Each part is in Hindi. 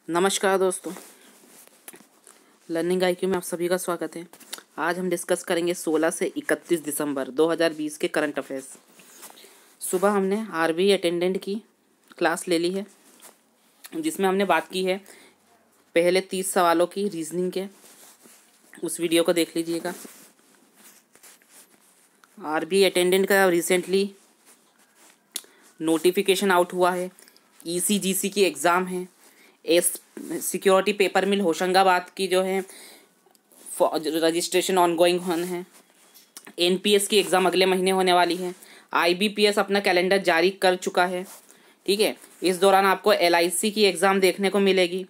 नमस्कार दोस्तों, लर्निंग आईक्यू में आप सभी का स्वागत है। आज हम डिस्कस करेंगे 16 से 31 दिसंबर 2020 के करंट अफेयर्स। सुबह हमने आरबीआई अटेंडेंट की क्लास ले ली है, जिसमें हमने बात की है पहले 30 सवालों की रीजनिंग के। उस वीडियो को देख लीजिएगा। आरबीआई अटेंडेंट का रिसेंटली नोटिफिकेशन आउट हुआ है। ईसीजीसी की एग्ज़ाम है। सिक्योरिटी पेपर मिल होशंगाबाद की जो है रजिस्ट्रेशन ऑनगोइंग है। एनपीएस की एग्ज़ाम अगले महीने होने वाली है। आईबीपीएस अपना कैलेंडर जारी कर चुका है। ठीक है, इस दौरान आपको एलआईसी की एग्ज़ाम देखने को मिलेगी,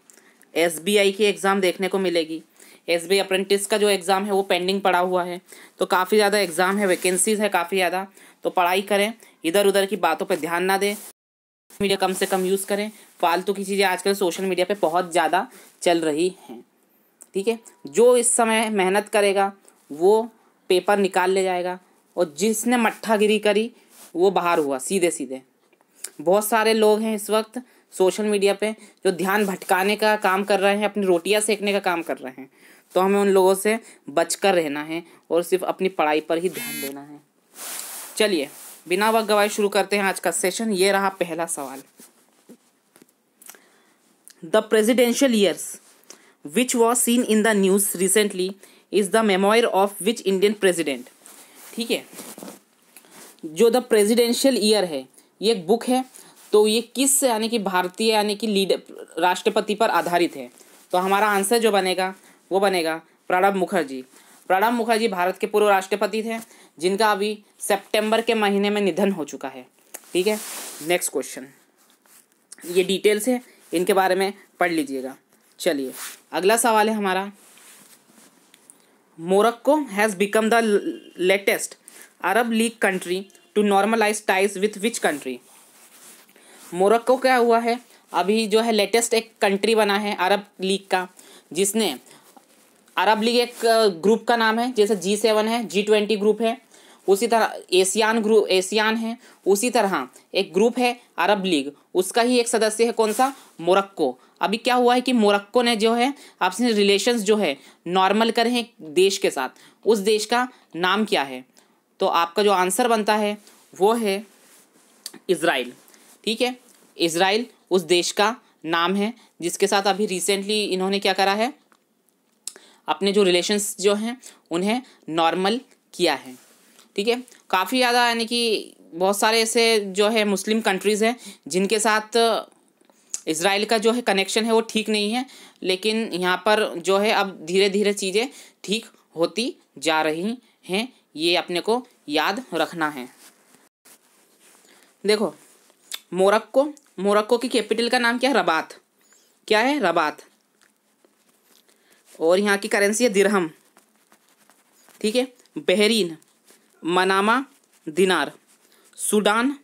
एसबीआई की एग्ज़ाम देखने को मिलेगी। एसबीआई अप्रेंटिस का जो एग्ज़ाम है वो पेंडिंग पड़ा हुआ है। तो काफ़ी ज़्यादा एग्ज़ाम है, वैकेंसीज़ है काफ़ी ज़्यादा। तो पढ़ाई करें, इधर उधर की बातों पर ध्यान ना दें, मीडिया कम से कम यूज़ करें। फालतू की चीज़ें आजकल सोशल मीडिया पे बहुत ज़्यादा चल रही हैं। ठीक है, जो इस समय मेहनत करेगा वो पेपर निकाल ले जाएगा, और जिसने मट्ठागिरी करी वो बाहर हुआ सीधे सीधे। बहुत सारे लोग हैं इस वक्त सोशल मीडिया पे जो ध्यान भटकाने का काम कर रहे हैं, अपनी रोटियां सेकने का काम कर रहे हैं। तो हमें उन लोगों से बचकर रहना है और सिर्फ अपनी पढ़ाई पर ही ध्यान देना है। चलिए बिना वक्त गवाए शुरू करते हैं आज का सेशन। ये रहा पहला सवाल। The presidential years which was seen in the news recently is the memoir of which Indian president. ठीक है, जो द प्रेसिडेंशियल ईयर है ये एक बुक है। तो ये किस यानी कि भारतीय यानी कि लीडर राष्ट्रपति पर आधारित है। तो हमारा आंसर जो बनेगा वो बनेगा प्रणब मुखर्जी। प्रणब मुखर्जी भारत के पूर्व राष्ट्रपति थे, जिनका अभी सितंबर के महीने में निधन हो चुका है। ठीक है, नेक्स्ट क्वेश्चन। ये डिटेल्स है, इनके बारे में पढ़ लीजिएगा। चलिए अगला सवाल है हमारा। Morocco has become the latest Arab league country to normalize ties with which country. Morocco क्या हुआ है, अभी जो है लेटेस्ट एक कंट्री बना है अरब लीग का, जिसने अरब लीग एक ग्रुप का नाम है, जैसे G7 है, G20 ग्रुप है, उसी तरह एशियान है, उसी तरह एक ग्रुप है अरब लीग, उसका ही एक सदस्य है कौन सा, मोरक्को। अभी क्या हुआ है कि मोरक्को ने जो है आपसे रिलेशंस जो है नॉर्मल करे हैं देश के साथ। उस देश का नाम क्या है? तो आपका जो आंसर बनता है वो है इज़राइल। ठीक है, इज़राइल उस देश का नाम है जिसके साथ अभी रिसेंटली इन्होंने क्या करा है, अपने जो रिलेशंस जो हैं उन्हें नॉर्मल किया है। ठीक है, काफ़ी ज़्यादा यानी कि बहुत सारे ऐसे जो है मुस्लिम कंट्रीज़ हैं जिनके साथ इज़राइल का जो है कनेक्शन है वो ठीक नहीं है, लेकिन यहाँ पर जो है अब धीरे धीरे चीज़ें ठीक होती जा रही हैं। ये अपने को याद रखना है। देखो, मोरक्को की कैपिटल का नाम क्या है, रबात। क्या है, रबात। और यहाँ की करेंसी है दिरहम। ठीक है, बहरीन मनामा दिनार, सूडान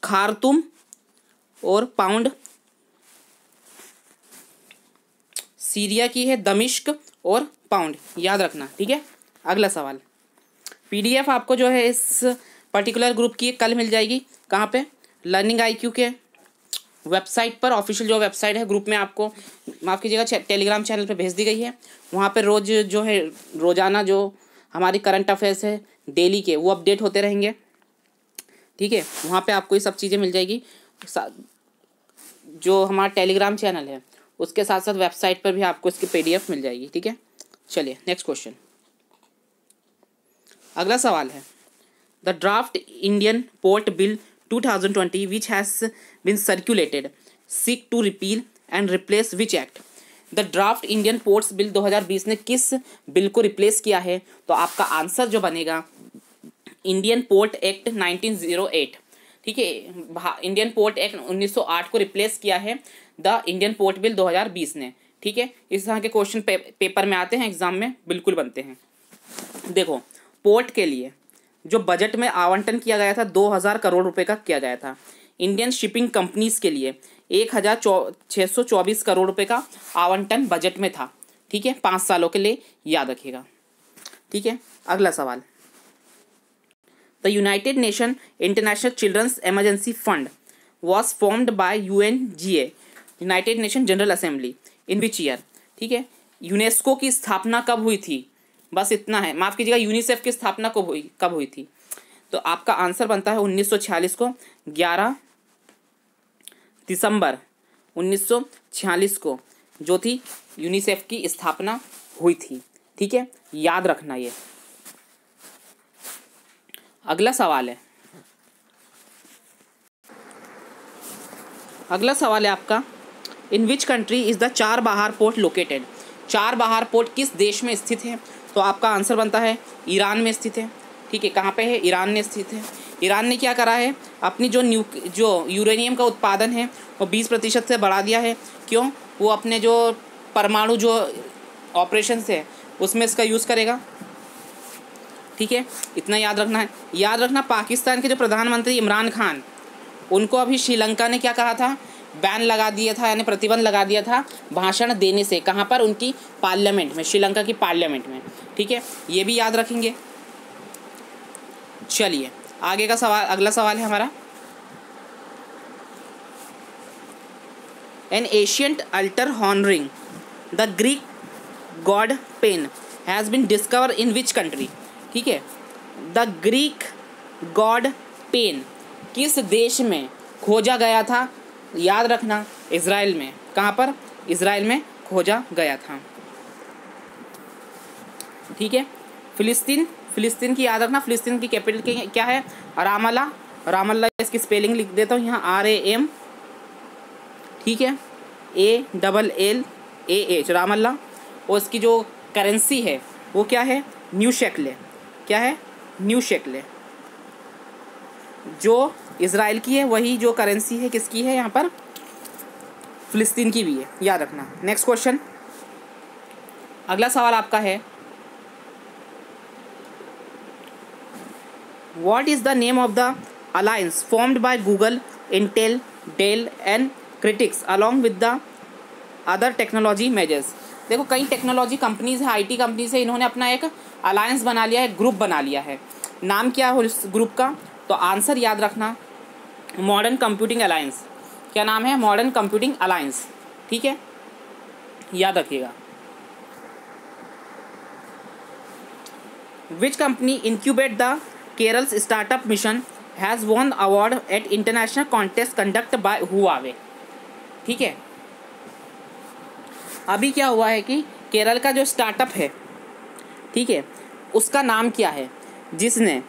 खार्तूम और पाउंड, सीरिया की है दमिश्क और पाउंड, याद रखना। ठीक है, अगला सवाल। पीडीएफ आपको जो है इस पर्टिकुलर ग्रुप की कल मिल जाएगी। कहाँ पे? लर्निंग आईक्यू के वेबसाइट पर, ऑफिशियल जो वेबसाइट है ग्रुप में आपको माफ़ कीजिएगा टेलीग्राम चैनल पे भेज दी गई है। वहाँ पे रोज़ जो है रोज़ाना जो हमारी करंट अफेयर्स है डेली के वो अपडेट होते रहेंगे। ठीक है, वहाँ पे आपको ये सब चीज़ें मिल जाएगी। जो हमारा टेलीग्राम चैनल है उसके साथ साथ वेबसाइट पर भी आपको इसकी पीडीएफ मिल जाएगी। ठीक है, चलिए नेक्स्ट क्वेश्चन। अगला सवाल है, the draft Indian port bill 2020 which has been circulated seek to repeal and replace which act। The draft Indian ports bill 2020 ने किस बिल को रिप्लेस किया है? तो आपका आंसर जो बनेगा इंडियन पोर्ट एक्ट 1908। ठीक है, इंडियन पोर्ट एक्ट 1908 को रिप्लेस किया है द इंडियन पोर्ट बिल 2020 ने। ठीक है, इस तरह के क्वेश्चन पेपर में आते हैं, एग्जाम में बिल्कुल बनते हैं। देखो, पोर्ट के लिए जो बजट में आवंटन किया गया था 2000 करोड़ रुपए का किया गया था। इंडियन शिपिंग कंपनीज के लिए 1624 करोड़ रुपए का आवंटन बजट में था। ठीक है, 5 सालों के लिए, याद रखिएगा। ठीक है, अगला सवाल। The United Nation International children's emergency fund was formed by UNGA United Nation General Assembly in which year. ठीक है, यूनेस्को की स्थापना कब हुई थी, बस इतना है। माफ़ कीजिएगा, यूनिसेफ की स्थापना कब हुई थी। तो आपका आंसर बनता है 1946 को, 11 दिसंबर 1946 को जो थी यूनिसेफ की स्थापना हुई थी। ठीक है, याद रखना ये। अगला सवाल है, अगला सवाल है आपका, इन विच कंट्री इज़ द चार बहार पोर्ट लोकेटेड। चार बहार पोर्ट किस देश में स्थित है। तो आपका आंसर बनता है ईरान में स्थित है। ठीक है, कहाँ पे है, ईरान में स्थित है। ईरान ने क्या करा है, अपनी जो यूरेनियम का उत्पादन है वो 20% से बढ़ा दिया है। क्यों, वो अपने जो परमाणु जो ऑपरेशन है उसमें इसका यूज़ करेगा। ठीक है, इतना याद रखना है। याद रखना, पाकिस्तान के जो प्रधानमंत्री इमरान खान, उनको अभी श्रीलंका ने क्या कहा था, बैन लगा दिया था, यानी प्रतिबंध लगा दिया था भाषण देने से। कहाँ पर, उनकी पार्लियामेंट में, श्रीलंका की पार्लियामेंट में। ठीक है, ये भी याद रखेंगे। चलिए आगे का सवाल, अगला सवाल है हमारा, an ancient altar honouring the Greek god Pan has been discover in which country. ठीक है, द ग्रीक गॉड पेन किस देश में खोजा गया था। याद रखना, इज़राइल में। कहाँ पर, इज़राइल में खोजा गया था। ठीक है, फिलिस्तीन की याद रखना। फिलिस्तीन की कैपिटल क्या है, रामल्ला। रामल्ला, इसकी स्पेलिंग लिख देता हूँ यहाँ, RAM, ठीक है, ALLAH, रामल्ला। और इसकी जो करेंसी है वो क्या है, न्यू शेकल। क्या है, न्यू शेकल। जो इज़राइल की है वही जो करेंसी है किसकी है, यहाँ पर फिलिस्तीन की भी है, याद रखना। नेक्स्ट क्वेश्चन, अगला सवाल आपका है, what is the name of the alliance formed by Google, Intel, Dell and critics along with the other technology majors. देखो, कई टेक्नोलॉजी कंपनीज है, IT कंपनीज है, इन्होंने अपना एक अलायंस बना लिया है, ग्रुप बना लिया है। नाम क्या है उस ग्रुप का, तो आंसर याद रखना, मॉडर्न कंप्यूटिंग अलायंस। क्या नाम है, मॉडर्न कंप्यूटिंग अलायंस। ठीक है, याद रखिएगा। Which company incubate the Kerala's startup mission has won award at international contest conduct by Huawei. ठीक है, अभी क्या हुआ है कि केरल का जो स्टार्टअप है, ठीक है, उसका नाम क्या है, जिसने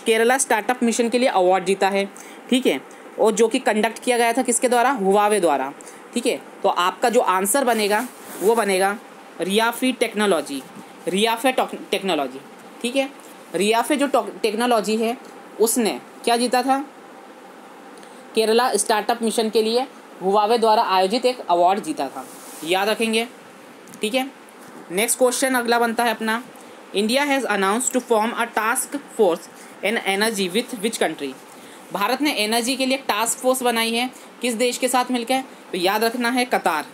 केरला स्टार्टअप मिशन के लिए अवार्ड जीता है। ठीक है, और जो कि कंडक्ट किया गया था किसके द्वारा, हुआवे द्वारा। ठीक है, तो आपका जो आंसर बनेगा वो बनेगा रियाफी टेक्नोलॉजी। रियाफे टेक्नोलॉजी। ठीक है, रियाफे जो टेक्नोलॉजी है उसने क्या जीता था, केरला स्टार्टअप मिशन के लिए हुआवे द्वारा आयोजित एक अवार्ड जीता था, याद रखेंगे। ठीक है, नेक्स्ट क्वेश्चन अगला बनता है अपना, India has announce to form a task force in energy with which country. Bharat ने एनर्जी के लिए एक टास्क फोर्स बनाई है, किस देश के साथ मिलकर, तो याद रखना है कतार।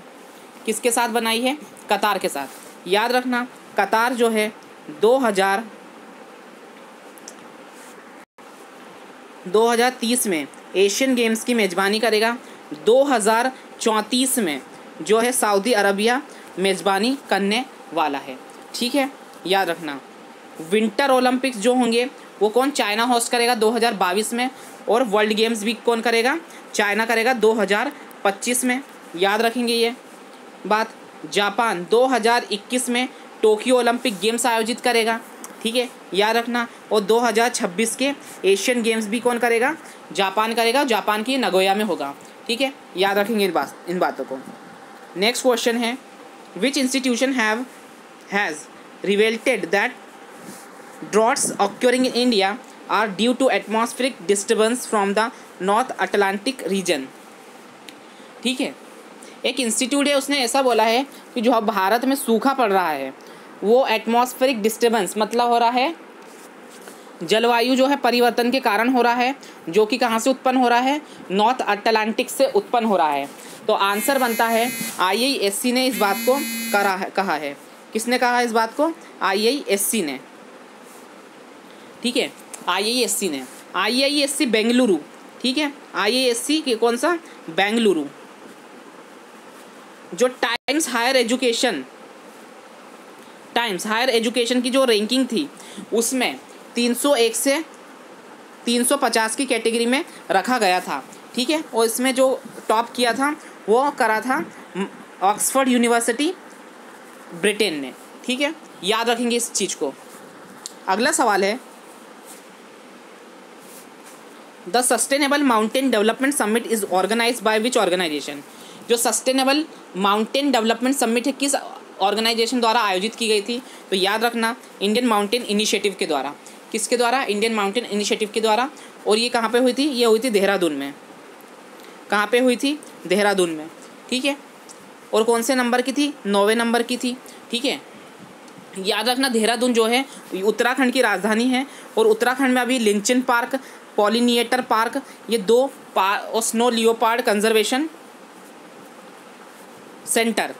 किसके साथ बनाई है, कतार के साथ। याद रखना, कतार जो है 2030 में एशियन गेम्स की मेज़बानी करेगा। 2034 में जो है सऊदी अरबिया मेज़बानी करने वाला है। ठीक है, याद रखना। विंटर ओलंपिक्स जो होंगे वो कौन, चाइना होस्ट करेगा 2022 में, और वर्ल्ड गेम्स भी कौन करेगा, चाइना करेगा 2025 में, याद रखेंगे ये बात। जापान 2021 में टोक्यो ओलंपिक गेम्स आयोजित करेगा। ठीक है, याद रखना। और 2026 के एशियन गेम्स भी कौन करेगा, जापान करेगा, जापान की नगोया में होगा। ठीक है, याद रखेंगे इन बातों को। नेक्स्ट क्वेश्चन है, which institution has revealed that droughts occurring in India are due to atmospheric disturbance from the north Atlantic region. ठीक है, एक इंस्टीट्यूट है, उसने ऐसा बोला है कि जो भारत में सूखा पड़ रहा है वो एटमॉस्फेरिक डिस्टर्बेंस मतलब हो रहा है, जलवायु जो है परिवर्तन के कारण हो रहा है, जो कि कहाँ से उत्पन्न हो रहा है, नॉर्थ अटलांटिक से उत्पन्न हो रहा है। तो आंसर बनता है IISc ने इस बात को कहा है। किसने कहा इस बात को, IISc ने। ठीक है, IISc ने, IISc बेंगलुरु। ठीक है, IISc के कौन सा, बेंगलुरु। जो टाइम्स हायर एजुकेशन की जो रैंकिंग थी उसमें 301 से 350 की कैटेगरी में रखा गया था, ठीक है। और इसमें जो टॉप किया था वो करा था ऑक्सफोर्ड यूनिवर्सिटी ब्रिटेन ने, ठीक है। याद रखेंगे इस चीज़ को। अगला सवाल है, the sustainable mountain development summit is organized by which organization. जो सस्टेनेबल माउंटेन डेवलपमेंट समिट है किस ऑर्गेनाइजेशन द्वारा आयोजित की गई थी? तो याद रखना, इंडियन माउंटेन इनिशिएटिव के द्वारा। किसके द्वारा? इंडियन माउंटेन इनिशिएटिव के द्वारा। और ये कहाँ पे हुई थी? ये हुई थी देहरादून में। कहाँ पे हुई थी? देहरादून में, ठीक है। और कौन से नंबर की थी? 9वें नंबर की थी, ठीक है। याद रखना, देहरादून जो है उत्तराखंड की राजधानी है और उत्तराखंड में अभी लिंचन पार्क, पॉलिनिएटर पार्क, ये दो और स्नो लियोपार्ड कंजर्वेशन सेंटर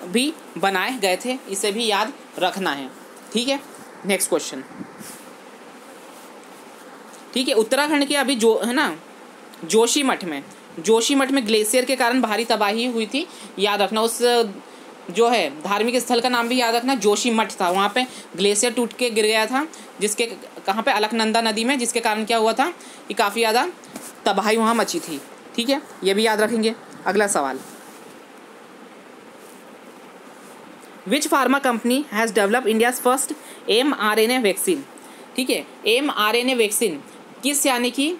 भी बनाए गए थे, इसे भी याद रखना है, ठीक है। नेक्स्ट क्वेश्चन, ठीक है। उत्तराखंड के अभी जो है ना जोशीमठ में ग्लेशियर के कारण भारी तबाही हुई थी, याद रखना। उस जो है धार्मिक स्थल का नाम भी याद रखना, जोशीमठ था। वहाँ पे ग्लेशियर टूट के गिर गया था, जिसके कहाँ पे? अलकनंदा नदी में, जिसके कारण क्या हुआ था कि काफ़ी ज़्यादा तबाही वहाँ मची थी, ठीक है। ये भी याद रखेंगे। अगला सवाल, which pharma company has develop India's first mRNA vaccine, ठीक है। mRNA वैक्सीन किस यानी कि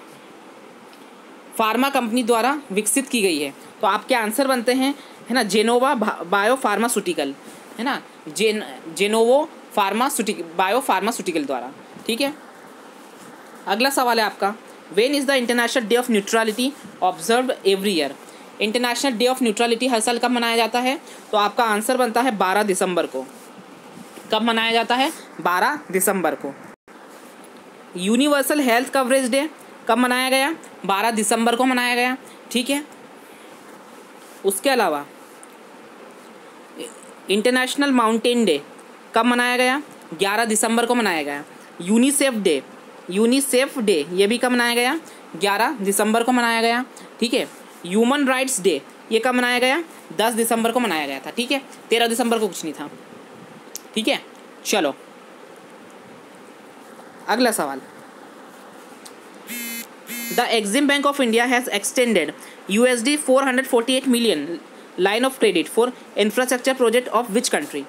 फार्मा कंपनी द्वारा विकसित की गई है? तो आपके आंसर बनते हैं, है ना, जेनोवा बायो फार्मास्यूटिकल, है ना, जेनोवो बायो फार्मास्यूटिकल द्वारा, ठीक है। अगला सवाल है आपका, when is the international day of neutrality observed every year. International day of neutrality हर साल कब मनाया जाता है? तो आपका आंसर बनता है 12 दिसंबर को। कब मनाया जाता है? 12 दिसंबर को। यूनिवर्सल हेल्थ कवरेज डे कब मनाया गया? 12 दिसंबर को मनाया गया, ठीक है। उसके अलावा इंटरनेशनल माउंटेन डे कब मनाया गया? 11 दिसंबर को मनाया गया। यूनिसेफ डे ये भी कब मनाया गया? 11 दिसंबर को मनाया गया, ठीक है। ह्यूमन राइट्स डे ये कब मनाया गया? 10 दिसंबर को मनाया गया था, ठीक है। 13 दिसंबर को कुछ नहीं था, ठीक है। चलो अगला सवाल, the EXIM bank of India has extended $448 million line of credit for infrastructure project of which country,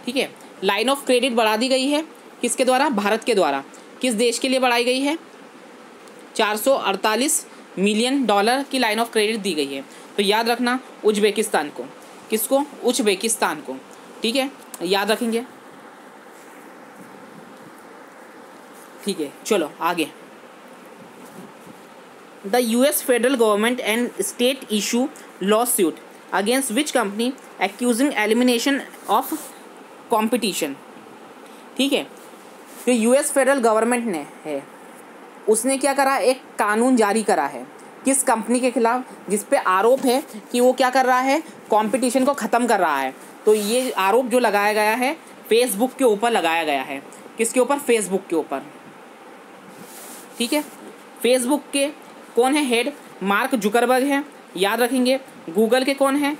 ठीक है। लाइन ऑफ क्रेडिट बढ़ा दी गई है किसके द्वारा? भारत के द्वारा। किस देश के लिए बढ़ाई गई है? $448 मिलियन की लाइन ऑफ क्रेडिट दी गई है। तो याद रखना, उज्बेकिस्तान को। किसको? उज्बेकिस्तान को, ठीक है, याद रखेंगे, ठीक है। चलो आगे, the US federal government and state issue law suit against which company accusing elimination of competition, ठीक है। तो US फेडरल गवर्नमेंट ने है, उसने क्या करा? एक कानून जारी करा है किस कंपनी के खिलाफ? जिस पे आरोप है कि वो क्या कर रहा है? कंपटीशन को ख़त्म कर रहा है। तो ये आरोप जो लगाया गया है फेसबुक के ऊपर लगाया गया है। किसके ऊपर? फेसबुक के ऊपर, ठीक है। फेसबुक के कौन है हेड? मार्क जुकरबर्ग है, याद रखेंगे। गूगल के कौन है?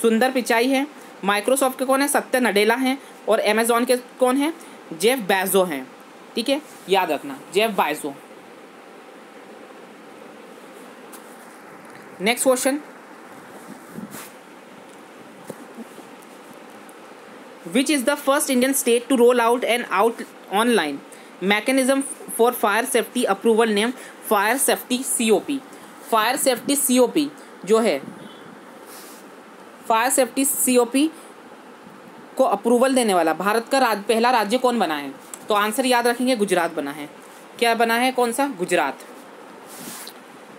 सुंदर पिचाई है। माइक्रोसॉफ्ट के कौन है? सत्या नडेला हैं। और अमेज़ॉन के कौन है? जेफ बेजो हैं, ठीक है, याद रखना, Jeff Bezos. Next question, which is the first Indian state to roll out an out online mechanism for fire safety approval name fire safety COP। Fire safety COP जो है, फायर सेफ्टी COP को अप्रूवल देने वाला भारत का पहला राज्य कौन बना है? तो आंसर याद रखेंगे, गुजरात बना है। क्या बना है? कौन सा? गुजरात,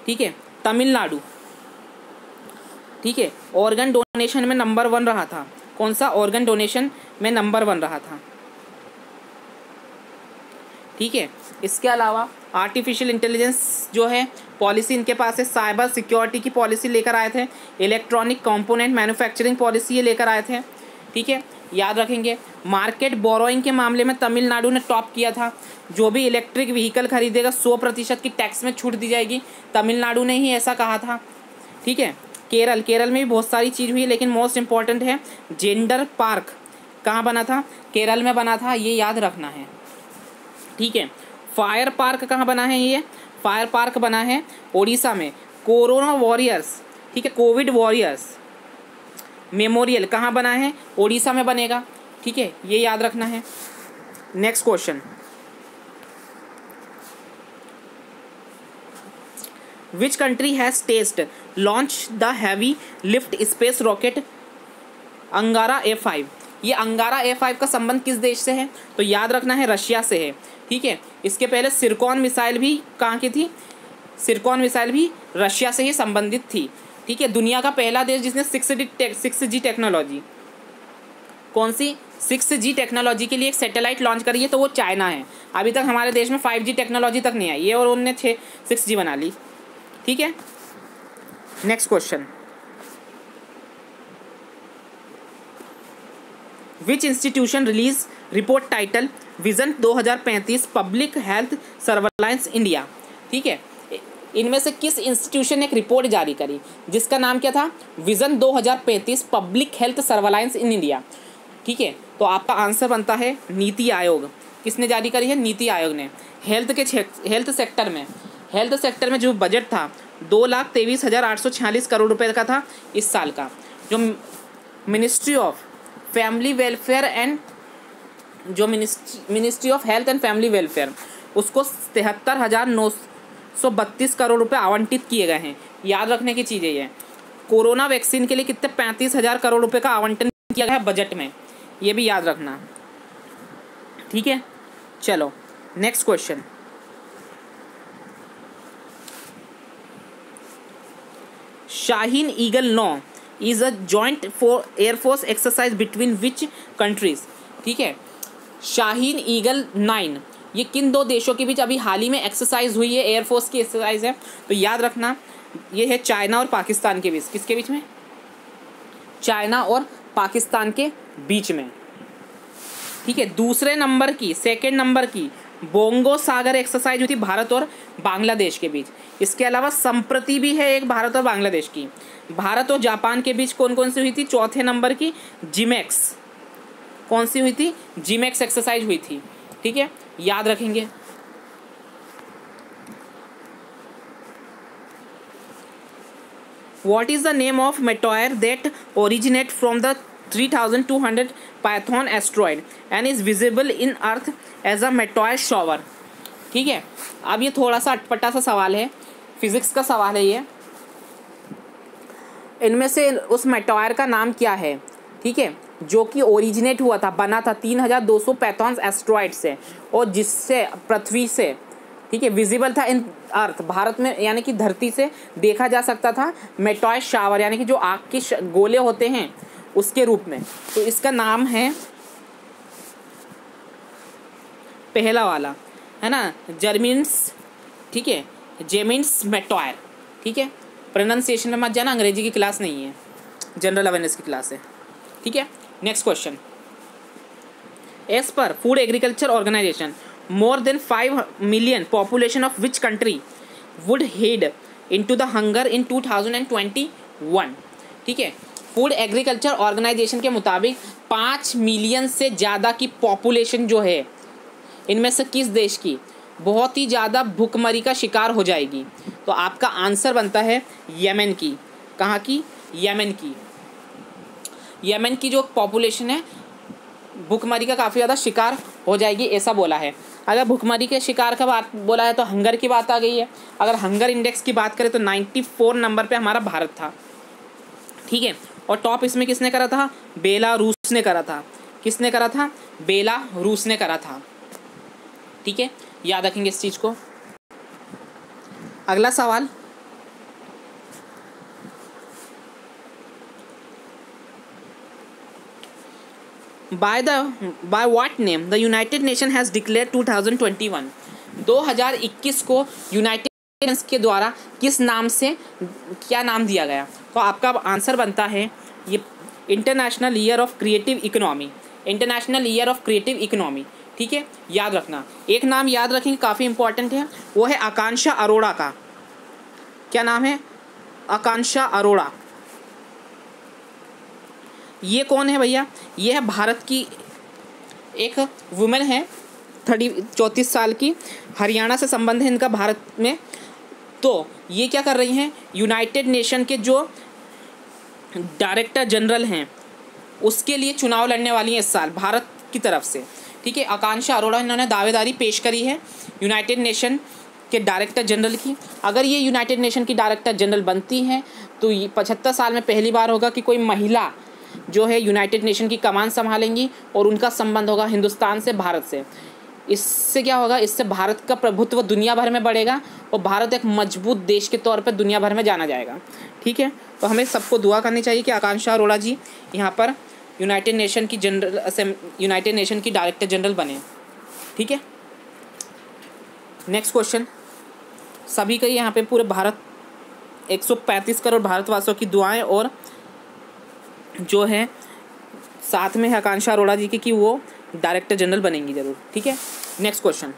ठीक है। तमिलनाडु, ठीक है, ऑर्गन डोनेशन में नंबर 1 रहा था। कौन सा? ऑर्गन डोनेशन में नंबर 1 रहा था, ठीक है। इसके अलावा आर्टिफिशियल इंटेलिजेंस जो है पॉलिसी इनके पास है, साइबर सिक्योरिटी की पॉलिसी लेकर आए थे, इलेक्ट्रॉनिक कंपोनेंट मैन्युफैक्चरिंग पॉलिसी ये लेकर आए थे, ठीक है, याद रखेंगे। मार्केट बोरोइंग के मामले में तमिलनाडु ने टॉप किया था। जो भी इलेक्ट्रिक व्हीकल खरीदेगा 100% की टैक्स में छूट दी जाएगी, तमिलनाडु ने ही ऐसा कहा था, ठीक है। केरल, केरल में भी बहुत सारी चीज़ हुई है, लेकिन मोस्ट इम्पॉर्टेंट है जेंडर पार्क कहाँ बना था, केरल में बना था, ये याद रखना है। ठीक है, फायर पार्क कहाँ बना है, ये फायर पार्क बना है उड़ीसा में। कोरोना वॉरियर्स, ठीक है, कोविड वॉरियर्स मेमोरियल कहाँ बना है, उड़ीसा में बनेगा। ठीक है, ये याद रखना है। Next question, which country has test launch the heavy lift space rocket Angara A5। ये अंगारा A5 का संबंध किस देश से है, तो याद रखना है रशिया से है। ठीक है, इसके पहले सिरकॉन मिसाइल भी कहाँ की थी, सिरकॉन मिसाइल भी रशिया से ही संबंधित थी। ठीक है, दुनिया का पहला देश जिसने 6G टेक्नोलॉजी, कौन सी 6G टेक्नोलॉजी के लिए एक सैटेलाइट लॉन्च करी है, तो वो चाइना है। अभी तक हमारे देश में 5G टेक्नोलॉजी तक नहीं आई है और उन्होंने 6G बना ली। ठीक है, नेक्स्ट क्वेश्चन, विच institution release report title vision 2035 public health surveillance India. ठीक है, इनमें से किस इंस्टीट्यूशन ने एक रिपोर्ट जारी करी जिसका नाम क्या था, vision 2035 public health surveillance in India. ठीक है, तो आपका आंसर बनता है नीति आयोग। किसने जारी करी है, नीति आयोग ने। हेल्थ सेक्टर में जो बजट था 2,23,846 करोड़ रुपए का था इस साल का। जो ministry of family welfare and ministry of health and family welfare, उसको 73,932 करोड़ रुपए आवंटित किए गए हैं। याद रखने की चीज़ ये है, कोरोना वैक्सीन के लिए कितने 35,000 करोड़ रुपए का आवंटन किया गया है बजट में, ये भी याद रखना। ठीक है, चलो next question, Shaheen eagle 9 is a joint air force exercise between which countries. ठीक है, शाहीन ईगल 9 ये किन दो देशों के बीच अभी हाल ही में एक्सरसाइज हुई है, एयरफोर्स की एक्सरसाइज है, तो याद रखना ये है चाइना और पाकिस्तान के बीच। किसके बीच में, चाइना और पाकिस्तान के बीच में। ठीक है, दूसरे नंबर की, सेकेंड नंबर की बोंगो सागर एक्सरसाइज हुई थी भारत और बांग्लादेश के बीच। इसके अलावा संप्रति भी है एक भारत और बांग्लादेश की, भारत और जापान के बीच कौन कौन सी हुई थी, चौथे नंबर की जिमेक्स, कौन सी हुई थी, जिमेक्स एक्सरसाइज हुई थी। ठीक है, याद रखेंगे। What is the name of meteor that originate from the 3200 Python asteroid and is visible in Earth as a meteor shower। ठीक है, अब ये थोड़ा सा अटपटा सा सवाल है, फिजिक्स का सवाल है ये। इनमें से उस मेटॉयर का नाम क्या है, ठीक है, जो कि ओरिजिनेट हुआ था, बना था 3200 पैथॉन एस्ट्रॉइड से, और जिससे पृथ्वी से, ठीक है, विजिबल था इन अर्थ, भारत में यानी कि धरती से देखा जा सकता था मेटॉयर शावर, यानी कि जो आग के गोले होते हैं उसके रूप में। तो इसका नाम है पहला वाला, है ना, जर्मिन्स। ठीक है, जेमिन्स मेटॉयर। ठीक है, प्रोनाउंसिएशन में मत जाना, अंग्रेजी की क्लास नहीं है, जनरल अवेयरनेस की क्लास है। ठीक है, next question, as per food agriculture organization more than 5 million population of which country would head into the hunger in 2021। ठीक है, फूड एग्रीकल्चर ऑर्गेनाइजेशन के मुताबिक 5 मिलियन से ज़्यादा की पॉपुलेशन जो है इनमें से किस देश की बहुत ही ज़्यादा भूखमरी का शिकार हो जाएगी, तो आपका आंसर बनता है यमन की। कहाँ की, यमन की। यमन की जो पॉपुलेशन है भूखमरी का काफ़ी ज़्यादा शिकार हो जाएगी, ऐसा बोला है। अगर भूखमरी के शिकार का बात बोला है तो हंगर की बात आ गई है। अगर हंगर इंडेक्स की बात करें तो 94 नंबर पे हमारा भारत था। ठीक है, और टॉप इसमें किसने करा था, बेलारूस ने करा था। किसने करा था, बेलारूस ने करा था। ठीक है, याद रखेंगे इस चीज़ को। अगला सवाल, by what name the United Nation has declared 2021। 2021 को यूनाइटेड नेशंस के द्वारा किस नाम से, क्या नाम दिया गया, तो आपका आंसर बनता है ये international year of creative economy. International year of creative economy. ठीक है, याद रखना, एक नाम याद रखेंगे काफ़ी इंपॉर्टेंट है, वो है आकांक्षा अरोड़ा का। क्या नाम है, आकांक्षा अरोड़ा। ये कौन है भैया? ये है भारत की एक वुमेन है, 34 साल की, हरियाणा से संबंध है इनका भारत में। तो ये क्या कर रही हैं, यूनाइटेड नेशन के जो डायरेक्टर जनरल हैं उसके लिए चुनाव लड़ने वाली हैं इस साल भारत की तरफ से। ठीक है, आकांक्षा अरोड़ा, इन्होंने दावेदारी पेश करी है यूनाइटेड नेशन के डायरेक्टर जनरल की। अगर ये यूनाइटेड नेशन की डायरेक्टर जनरल बनती हैं तो ये 75 साल में पहली बार होगा कि कोई महिला जो है यूनाइटेड नेशन की कमान संभालेंगी और उनका संबंध होगा हिंदुस्तान से, भारत से। इससे क्या होगा, इससे भारत का प्रभुत्व दुनिया भर में बढ़ेगा और भारत एक मजबूत देश के तौर पर दुनिया भर में जाना जाएगा। ठीक है, तो हमें सबको दुआ करनी चाहिए कि आकांक्षा अरोड़ा जी यहाँ पर यूनाइटेड नेशन की डायरेक्टर जनरल बने। ठीक है, नेक्स्ट क्वेश्चन। सभी का यहाँ पे पूरे भारत 135 करोड़ भारतवासियों की दुआएं और जो है साथ में है आकांक्षा अरोड़ा जी की कि वो डायरेक्टर जनरल बनेंगी जरूर। ठीक है, next question.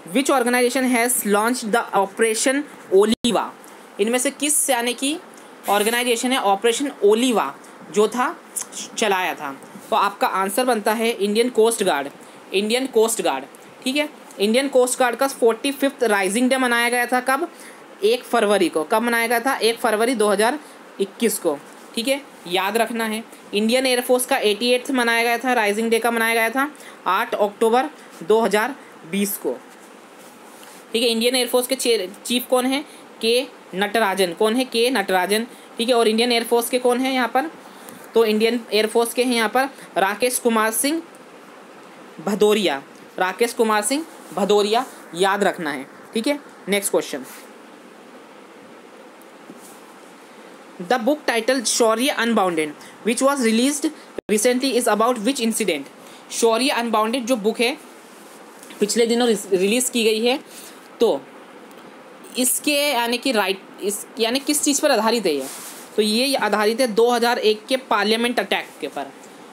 Which organization has launch the operation Olivia? इनमें से किस यानी कि ऑर्गेनाइजेशन है ऑपरेशन ओलिवा जो था चलाया था? तो आपका आंसर बनता है Indian coast guard. Indian coast guard. ठीक है, इंडियन कोस्ट गार्ड का 45वां राइजिंग डे मनाया गया था कब? 1 फरवरी को। कब मनाया गया था? 1 फरवरी 2021 को। ठीक है, याद रखना है। इंडियन एयरफोर्स का 88वां मनाया गया था, राइजिंग डे का मनाया गया था 8 अक्टूबर 2020 को। ठीक है, इंडियन एयरफोर्स के चीफ कौन है? के नटराजन। कौन है? के नटराजन। ठीक है, और इंडियन एयरफोर्स के कौन है यहाँ पर? तो इंडियन एयरफोर्स के हैं यहाँ पर राकेश कुमार सिंह भदौरिया। राकेश कुमार सिंह भदौरिया, याद रखना है। ठीक है, next question. The book title Shaurya unbounded which was released recently is about which incident? Shaurya unbounded जो बुक है पिछले दिनों रिलीज़ की गई है, तो इसके यानी कि यानी किस चीज़ पर आधारित है ये? तो ये आधारित है 2001 के पार्लियामेंट अटैक के पर।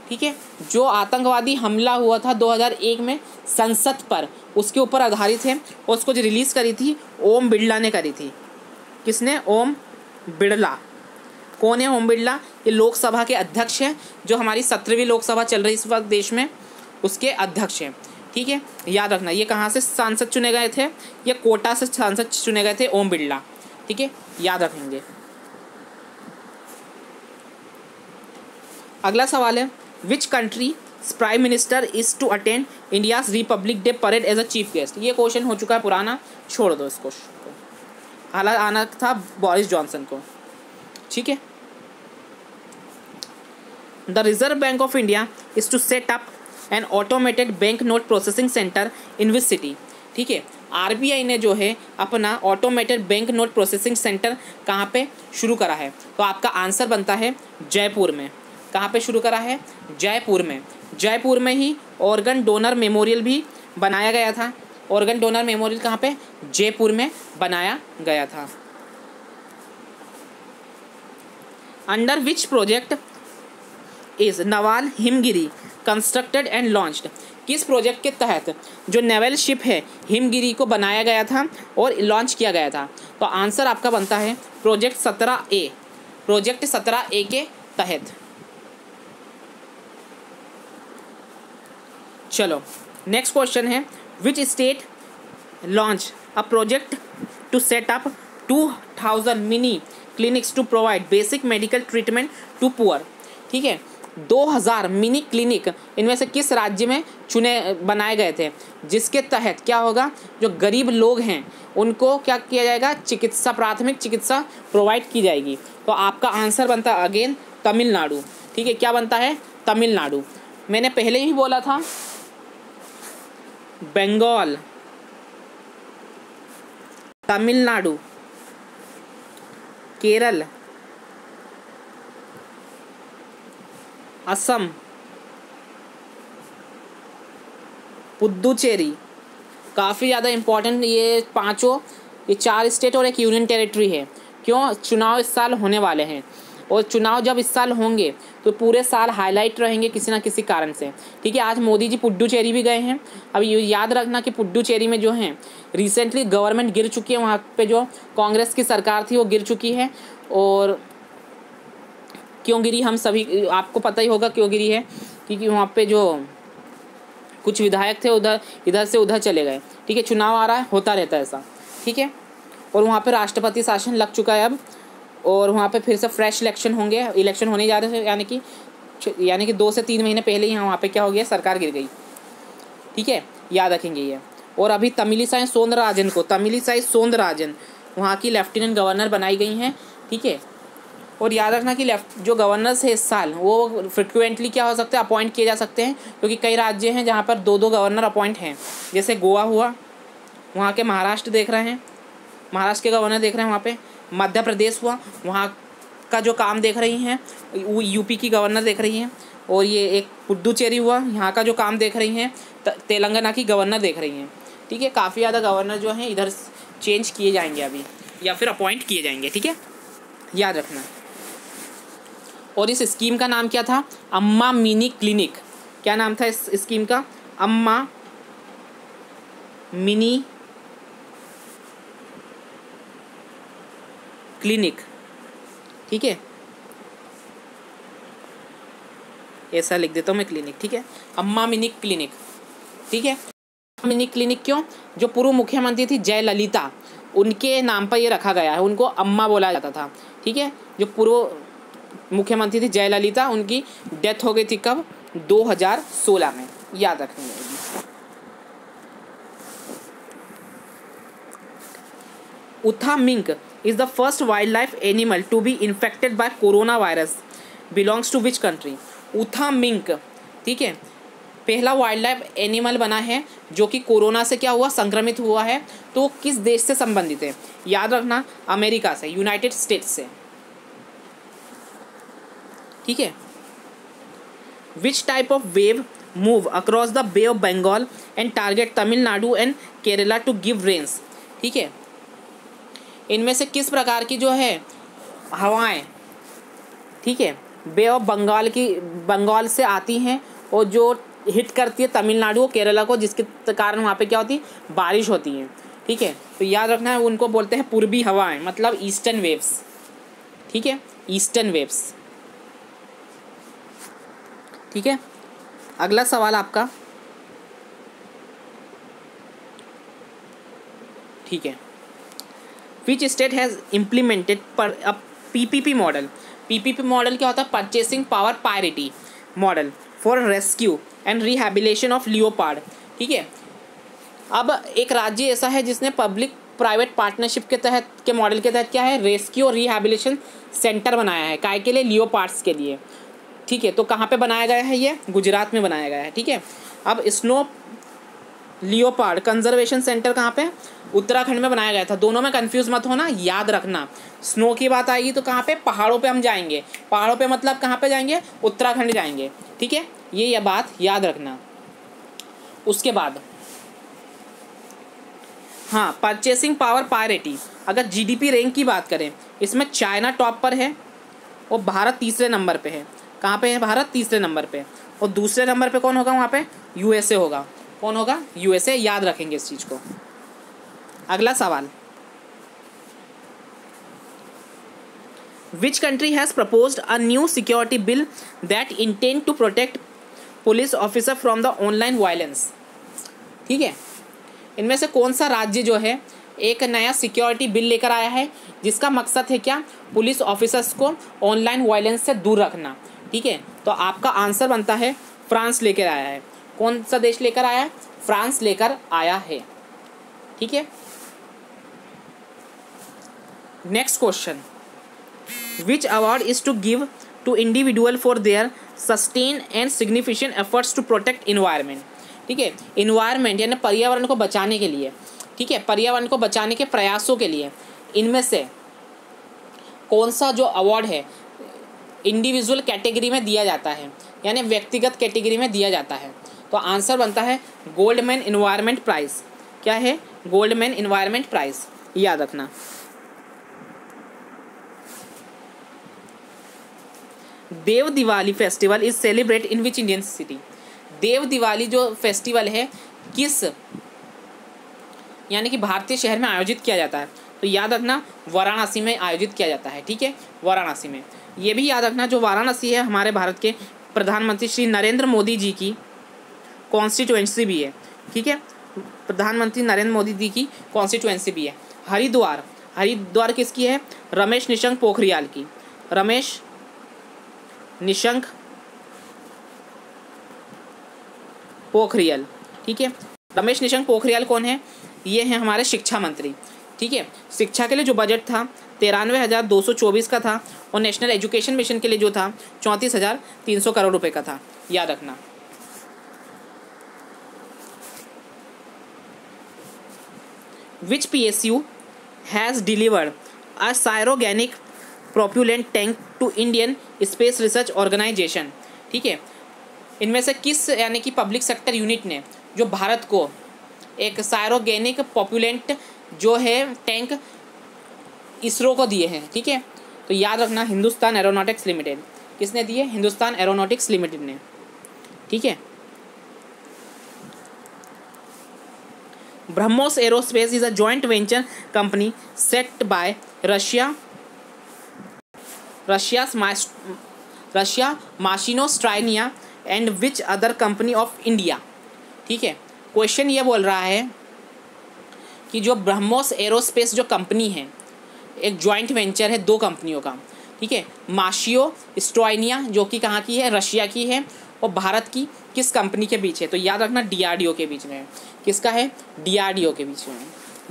ठीक है, जो आतंकवादी हमला हुआ था 2001 में संसद पर, उसके ऊपर आधारित है। और उसको जो रिलीज़ करी थी ओम बिरला ने करी थी। किसने? ओम बिरला। कौन है ओम बिरला? ये लोकसभा के अध्यक्ष हैं, जो हमारी 17वीं लोकसभा चल रही इस वक्त देश में, उसके अध्यक्ष हैं। ठीक है, याद रखना। ये कहाँ से सांसद चुने गए थे? ये कोटा से सांसद चुने गए थे ओम बिरला। ठीक है, याद रखेंगे। अगला सवाल है which country prime minister is to attend India's Republic Day parade as a chief guest? ये क्वेश्चन हो चुका है पुराना, छोड़ दो इस क्वेश्चन को। हालांकि आना था बोरिस जॉनसन को। ठीक है, the Reserve Bank of India is to set up an automated bank note processing centre in which city? ठीक है, आरबीआई ने जो है अपना automated bank note processing centre कहाँ पे शुरू करा है? तो आपका आंसर बनता है जयपुर में। कहाँ पे शुरू करा है? जयपुर में। जयपुर में ही ऑर्गन डोनर मेमोरियल भी बनाया गया था। ऑर्गन डोनर मेमोरियल कहाँ पे? जयपुर में बनाया गया था। Under which project is Nawal Himgiri constructed and launched? किस प्रोजेक्ट के तहत जो नेवल शिप है हिमगिरी को बनाया गया था और लॉन्च किया गया था? तो आंसर आपका बनता है प्रोजेक्ट 17A। प्रोजेक्ट 17A के तहत। चलो, नेक्स्ट क्वेश्चन है which state launch a project to set up 2000 mini clinics to provide basic medical treatment to poor? ठीक है, 2000 मिनी क्लिनिक इनमें से किस राज्य में बनाए गए थे, जिसके तहत क्या होगा, जो गरीब लोग हैं उनको क्या किया जाएगा? चिकित्सा, प्राथमिक चिकित्सा प्रोवाइड की जाएगी। तो आपका आंसर बनता है अगेन तमिलनाडु। ठीक है, क्या बनता है? तमिलनाडु। मैंने पहले ही बोला था बंगाल, तमिलनाडु, केरल, असम, पुदुचेरी। काफ़ी ज़्यादा इम्पोर्टेंट ये पांचों, ये 4 स्टेट और एक यूनियन टेरिटरी है। क्यों? चुनाव इस साल होने वाले हैं और चुनाव जब इस साल होंगे तो पूरे साल हाईलाइट रहेंगे किसी ना किसी कारण से। ठीक है, आज मोदी जी पुडुचेरी भी गए हैं। अब ये याद रखना कि पुडुचेरी में जो है रिसेंटली गवर्नमेंट गिर चुकी है, वहाँ पे जो कांग्रेस की सरकार थी वो गिर चुकी है और क्यों गिरी हम सभी आपको पता ही होगा क्यों गिरी है, क्योंकि वहाँ पे जो कुछ विधायक थे उधर इधर से उधर चले गए। ठीक है, चुनाव आ रहा है, होता रहता है ऐसा। ठीक है, और वहाँ पे राष्ट्रपति शासन लग चुका है अब, और वहाँ पे फिर से फ्रेश इलेक्शन होंगे, इलेक्शन होने जा रहे हैं, यानी कि 2 से 3 महीने पहले ही वहाँ पे क्या हो गया, सरकार गिर गई। ठीक है, याद रखेंगे ये। और अभी तमिलिसाई सौंदरराजन वहाँ की लेफ्टिनेंट गवर्नर बनाई गई हैं। ठीक है, और याद रखना कि जो गवर्नर्स है इस साल वो फ्रिक्वेंटली क्या हो सकते हैं, अपॉइंट किए जा सकते हैं, क्योंकि कई राज्य हैं जहाँ पर 2-2 गवर्नर अपॉइंट हैं। जैसे गोवा हुआ, वहाँ के महाराष्ट्र देख रहे हैं, महाराष्ट्र के गवर्नर देख रहे हैं वहाँ पे। मध्य प्रदेश हुआ, वहाँ का जो काम देख रही हैं, यूपी की गवर्नर देख रही हैं। और ये एक पुडुचेरी हुआ, यहाँ का जो काम देख रही हैं तेलंगाना की गवर्नर देख रही हैं। ठीक है, काफ़ी ज़्यादा गवर्नर जो हैं इधर चेंज किए जाएंगे अभी, या फिर अपॉइंट किए जाएंगे। ठीक है, याद रखना। और इस स्कीम का नाम क्या था, अम्मा मिनी क्लिनिक। क्या नाम था इस स्कीम का, अम्मा मिनी क्लिनिक। ठीक है, ऐसा लिख देता हूँ मैं, क्लिनिक। ठीक है, अम्मा मिनी क्लिनिक। ठीक है, मिनी क्लिनिक क्यों, जो पूर्व मुख्यमंत्री थी जयललिता, उनके नाम पर ये रखा गया है, उनको अम्मा बोला जाता था। ठीक है, जो पूर्व मुख्यमंत्री थी जयललिता, उनकी डेथ हो गई थी कब, 2016 में, याद रखनी है। उथा mink is the first wildlife animal to be infected by coronavirus, belongs to which country? उथा मिंक, ठीक है, पहला वाइल्ड लाइफ एनिमल बना है जो कि कोरोना से क्या हुआ, संक्रमित हुआ है। तो किस देश से संबंधित है, याद रखना, अमेरिका से, यूनाइटेड स्टेट्स से। ठीक है, which type of wave move across the Bay of Bengal and target Tamil Nadu and Kerala to give rains. ठीक है, इनमें से किस प्रकार की जो है हवाएं, ठीक है, बे ऑफ बंगाल से आती हैं और जो हिट करती है तमिलनाडु और केरला को, जिसके कारण वहाँ पे क्या होती है, बारिश होती है। ठीक है, तो याद रखना है, उनको बोलते हैं पूर्वी हवाएं, मतलब ईस्टर्न वेव्स। ठीक है, ईस्टर्न वेव्स। ठीक है, अगला सवाल आपका। ठीक है, which state has implemented PPP model. PPP model क्या होता है, purchasing power parity model for rescue and rehabilitation of leopard. ठीक है, अब एक राज्य ऐसा है जिसने पब्लिक प्राइवेट पार्टनरशिप के तहत के मॉडल के तहत क्या है, रेस्क्यू और रिहैबिलिटेशन सेंटर बनाया है, काय के लिए, लियोपार्ड्स के लिए। ठीक है, तो कहाँ पे बनाया गया है, ये गुजरात में बनाया गया है। ठीक है, अब स्नो लियोपार्ड कंजर्वेशन सेंटर कहाँ पे, उत्तराखंड में बनाया गया था। दोनों में कंफ्यूज मत होना, याद रखना। स्नो की बात आएगी तो कहाँ पे, पहाड़ों पे हम जाएंगे, पहाड़ों पे मतलब कहाँ पे जाएंगे, उत्तराखंड जाएंगे। ठीक है, ये बात याद रखना। उसके बाद हाँ, परचेसिंग पावर पायरिटी, अगर GDP रैंक की बात करें, इसमें चाइना टॉप पर है और भारत तीसरे नंबर पे है। कहाँ पे है भारत, तीसरे नंबर पे। और दूसरे नंबर पे कौन होगा वहाँ पे, USA होगा। कौन होगा, USA। याद रखेंगे इस चीज़ को। अगला सवाल, which country has proposed a new security bill that intend to protect police officer from the online violence. ठीक है, इनमें से कौन सा राज्य जो है एक नया सिक्योरिटी बिल लेकर आया है जिसका मकसद है क्या, पुलिस ऑफिसर्स को ऑनलाइन वायलेंस से दूर रखना। ठीक है, तो आपका आंसर बनता है फ्रांस लेकर आया है। कौन सा देश लेकर आया है, फ्रांस लेकर आया है। ठीक है, next question, which award is to give to individual for their sustain and significant efforts to protect environment. ठीक है, इन्वायरमेंट यानी पर्यावरण को बचाने के लिए, ठीक है, पर्यावरण को बचाने के प्रयासों के लिए इनमें से कौन सा जो अवार्ड है इंडिविजुअल कैटेगरी में दिया जाता है, यानी व्यक्तिगत कैटेगरी में दिया जाता है। तो आंसर बनता है गोल्डमैन इन्वायरमेंट प्राइज़। क्या है, गोल्डमैन इन्वायरमेंट प्राइज़, याद रखना। Dev Diwali festival is celebrate in which Indian city. Dev Diwali जो फेस्टिवल है किस यानी कि भारतीय शहर में आयोजित किया जाता है, तो याद रखना वाराणसी में आयोजित किया जाता है। ठीक है, वाराणसी में। ये भी याद रखना, जो वाराणसी है हमारे भारत के प्रधानमंत्री श्री नरेंद्र मोदी जी की कॉन्स्टिट्यूएंसी भी है। ठीक है, प्रधानमंत्री नरेंद्र मोदी जी की कॉन्स्टिट्यूएंसी भी है। हरिद्वार, हरिद्वार किसकी है? रमेश निशंक पोखरियाल की। रमेश निशंक पोखरियाल। ठीक है, रमेश निशंक पोखरियाल कौन है? ये हैं हमारे शिक्षा मंत्री। ठीक है, शिक्षा के लिए जो बजट था 93,224 का था और नेशनल एजुकेशन मिशन के लिए जो था 34,300 करोड़ रुपए का था, याद रखना। Which PSU has delivered a cryogenic propellant tank to Indian space research organisation. ठीक है, इनमें से किस यानी कि पब्लिक सेक्टर यूनिट ने जो भारत को एक सायरोगेनिक पॉपुलेंट जो है टैंक इसरो को दिए हैं। ठीक है, तो याद रखना हिंदुस्तान एरोनॉटिक्स लिमिटेड। किसने दिए? हिंदुस्तान एरोनॉटिक्स लिमिटेड ने। ठीक है, BrahMos aerospace is a joint venture company set by Russia Mashinostroyenia and which other company of India. ठीक है, क्वेश्चन ये बोल रहा है कि जो ब्रह्मोस एरोस्पेस जो कंपनी है एक जॉइंट वेंचर है दो कंपनियों का। ठीक है, माशियो स्ट्राइनिया जो कि कहाँ की है? रशिया की है। और भारत की किस कंपनी के बीच है? तो याद रखना DRDO के बीच में है। किसका है? DRDO के बीच में।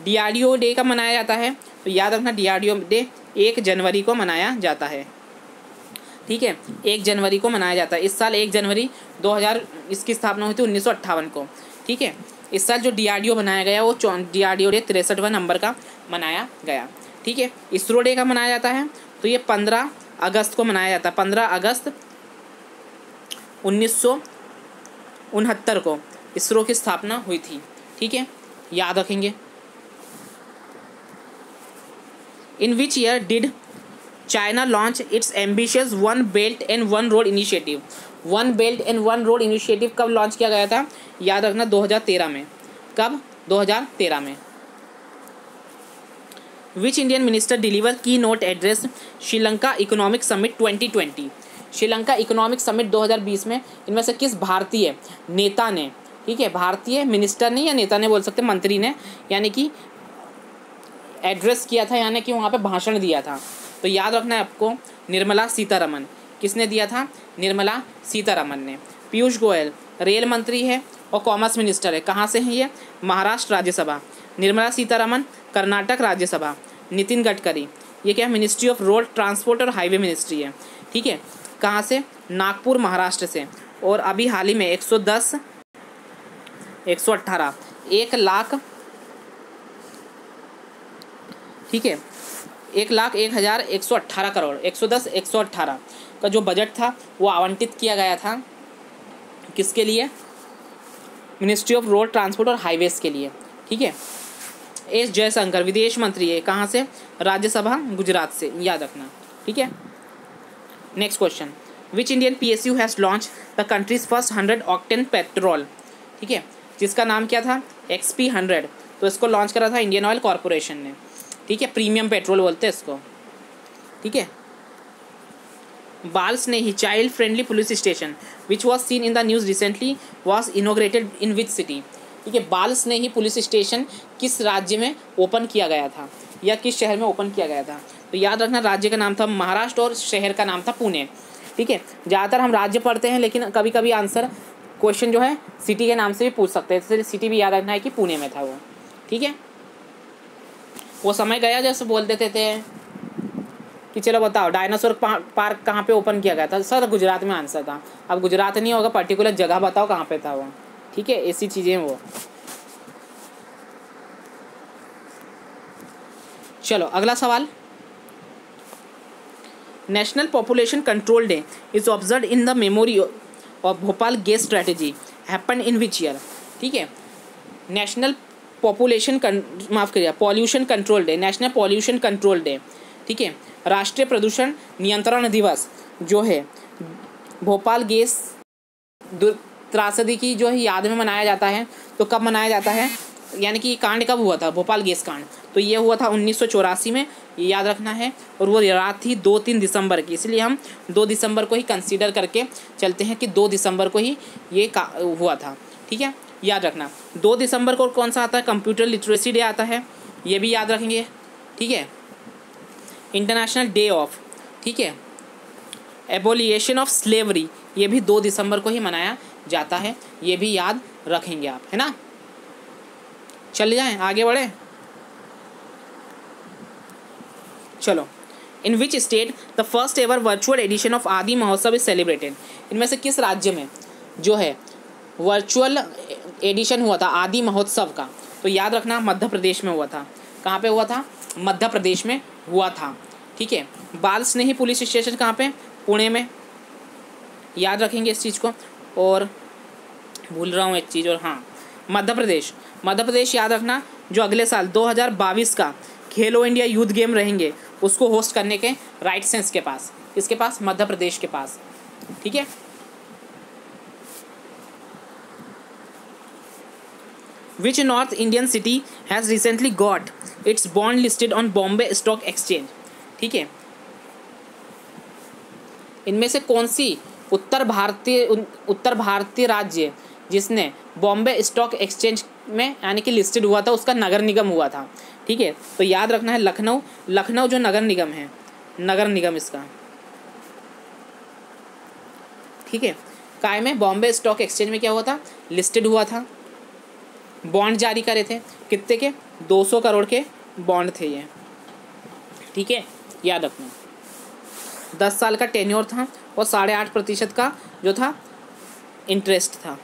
DRDO डे कब मनाया जाता है? तो याद रखना DRDO डे 1 जनवरी को मनाया जाता है। ठीक है, 1 जनवरी को मनाया जाता है। इस साल 1 जनवरी 2000 इसकी स्थापना हुई थी 1958 को। ठीक है, इस साल जो DRDO बनाया गया वो DRDO डे 63वां नंबर का मनाया गया। ठीक है, इसरो डे का मनाया जाता है तो ये 15 अगस्त को मनाया जाता है। 15 अगस्त 1969 को इसरो की स्थापना हुई थी। ठीक है, याद रखेंगे। In which year did China launch its ambitious one belt and one road initiative? One belt and one road initiative कब लॉन्च किया गया था? याद रखना 2013 में। कब? 2013 में। विच इंडियन मिनिस्टर डिलीवर की note address Sri Lanka economic summit 2020? Sri Lanka economic summit 2020 में इनमें से किस भारतीय नेता ने, ठीक है, भारतीय मिनिस्टर ने या नेता ने बोल सकते, मंत्री ने, यानी कि एड्रेस किया था, यानी कि वहाँ पे भाषण दिया था? तो याद रखना है आपको, निर्मला सीतारमन। किसने दिया था? निर्मला सीतारमन ने। पीयूष गोयल रेल मंत्री है और कॉमर्स मिनिस्टर है। कहाँ से हैं ये? महाराष्ट्र राज्यसभा। निर्मला सीतारमन कर्नाटक राज्यसभा। नितिन गडकरी ये क्या? मिनिस्ट्री ऑफ रोड ट्रांसपोर्ट और हाईवे मिनिस्ट्री है। ठीक है, कहाँ से? नागपुर महाराष्ट्र से। और अभी हाल ही में 110 118 1 लाख, ठीक है, 1,01,118 करोड़ 110 118 का जो बजट था वो आवंटित किया गया था किसके लिए? मिनिस्ट्री ऑफ रोड ट्रांसपोर्ट और हाईवेज के लिए। ठीक है, एस जयशंकर विदेश मंत्री है। कहाँ से? राज्यसभा गुजरात से, याद रखना। ठीक है, next question, which Indian PSU has launch the countries first 100 octane petrol? ठीक है, जिसका नाम क्या था? XP100। तो इसको लॉन्च करा था इंडियन ऑयल कॉरपोरेशन ने। ठीक है, प्रीमियम पेट्रोल बोलते हैं इसको। ठीक है, Bal Snehi child friendly police station which was seen in the news recently was inaugurated in which city? ठीक है, बाल स्नेही पुलिस स्टेशन किस राज्य में ओपन किया गया था या किस शहर में ओपन किया गया था? तो याद रखना राज्य का नाम था महाराष्ट्र और शहर का नाम था पुणे। ठीक है, ज़्यादातर हम राज्य पढ़ते हैं लेकिन कभी कभी आंसर क्वेश्चन जो है सिटी के नाम से भी पूछ सकते हैं, इसलिए सिटी भी याद रखना है कि पुणे में था वो। ठीक है, वो समय गया जैसे बोल देते थे कि चलो बताओ डायनासोर पार्क कहाँ पे ओपन किया गया था? सर गुजरात में आंसर था। अब गुजरात नहीं होगा, पर्टिकुलर जगह बताओ कहाँ पे था वो। ठीक है, ऐसी चीज़ें वो। चलो अगला सवाल, national population control day is observe in the memory of Bhopal gas strategy happen in which year? ठीक है, नेशनल पॉपुलेशन माफ़ करिए pollution control day, national pollution control day, ठीक है, राष्ट्रीय प्रदूषण नियंत्रण दिवस जो है भोपाल गैस त्रासदी की जो है याद में मनाया जाता है। तो कब मनाया जाता है, यानी कि कांड कब हुआ था? भोपाल गैस कांड तो ये हुआ था 1984 में ये याद रखना है। और वो रात थी 2-3 दिसंबर की, इसलिए हम 2 दिसंबर को ही कंसीडर करके चलते हैं कि 2 दिसंबर को ही ये हुआ था। ठीक है, याद रखना। 2 दिसंबर को कौन सा आता है? कंप्यूटर लिटरेसी डे आता है, ये भी याद रखेंगे। ठीक है, इंटरनेशनल डे ऑफ, ठीक है, एबोलिएशन ऑफ स्लेवरी, ये भी 2 दिसंबर को ही मनाया जाता है, ये भी याद रखेंगे आप, है ना। चल जाएं, आगे बढ़े। चलो, in which state the first ever virtual edition of Aadi Mahotsav is celebrated? इनमें से किस राज्य में जो है वर्चुअल एडिशन हुआ था आदि महोत्सव का? तो याद रखना, मध्य प्रदेश में हुआ था। कहाँ पे हुआ था? मध्य प्रदेश में हुआ था। ठीक है, बाल स्नेही पुलिस स्टेशन कहाँ पे? पुणे में, याद रखेंगे इस चीज़ को। और भूल रहा हूँ एक चीज़, और हाँ, मध्य प्रदेश याद रखना, जो अगले साल 2022 का खेलो इंडिया यूथ गेम रहेंगे उसको होस्ट करने के राइट्स हैं इसके पास। किसके पास? मध्य प्रदेश के पास। ठीक है, which north Indian city has recently got its bond listed on Bombay stock exchange? ठीक है, इनमें से कौन सी उत्तर भारतीय राज्य जिसने बॉम्बे स्टॉक एक्सचेंज में यानी कि लिस्टेड हुआ था, उसका नगर निगम हुआ था? ठीक है, तो याद रखना है लखनऊ जो नगर निगम है, नगर निगम इसका। ठीक है, काय में? बॉम्बे स्टॉक एक्सचेंज में क्या हुआ था? लिस्टेड हुआ था, बॉन्ड जारी करे थे। कितने के? 200 करोड़ के बॉन्ड थे ये। ठीक है, याद रखना। 10 साल का टेन्योर था और 8.5% का जो था इंटरेस्ट था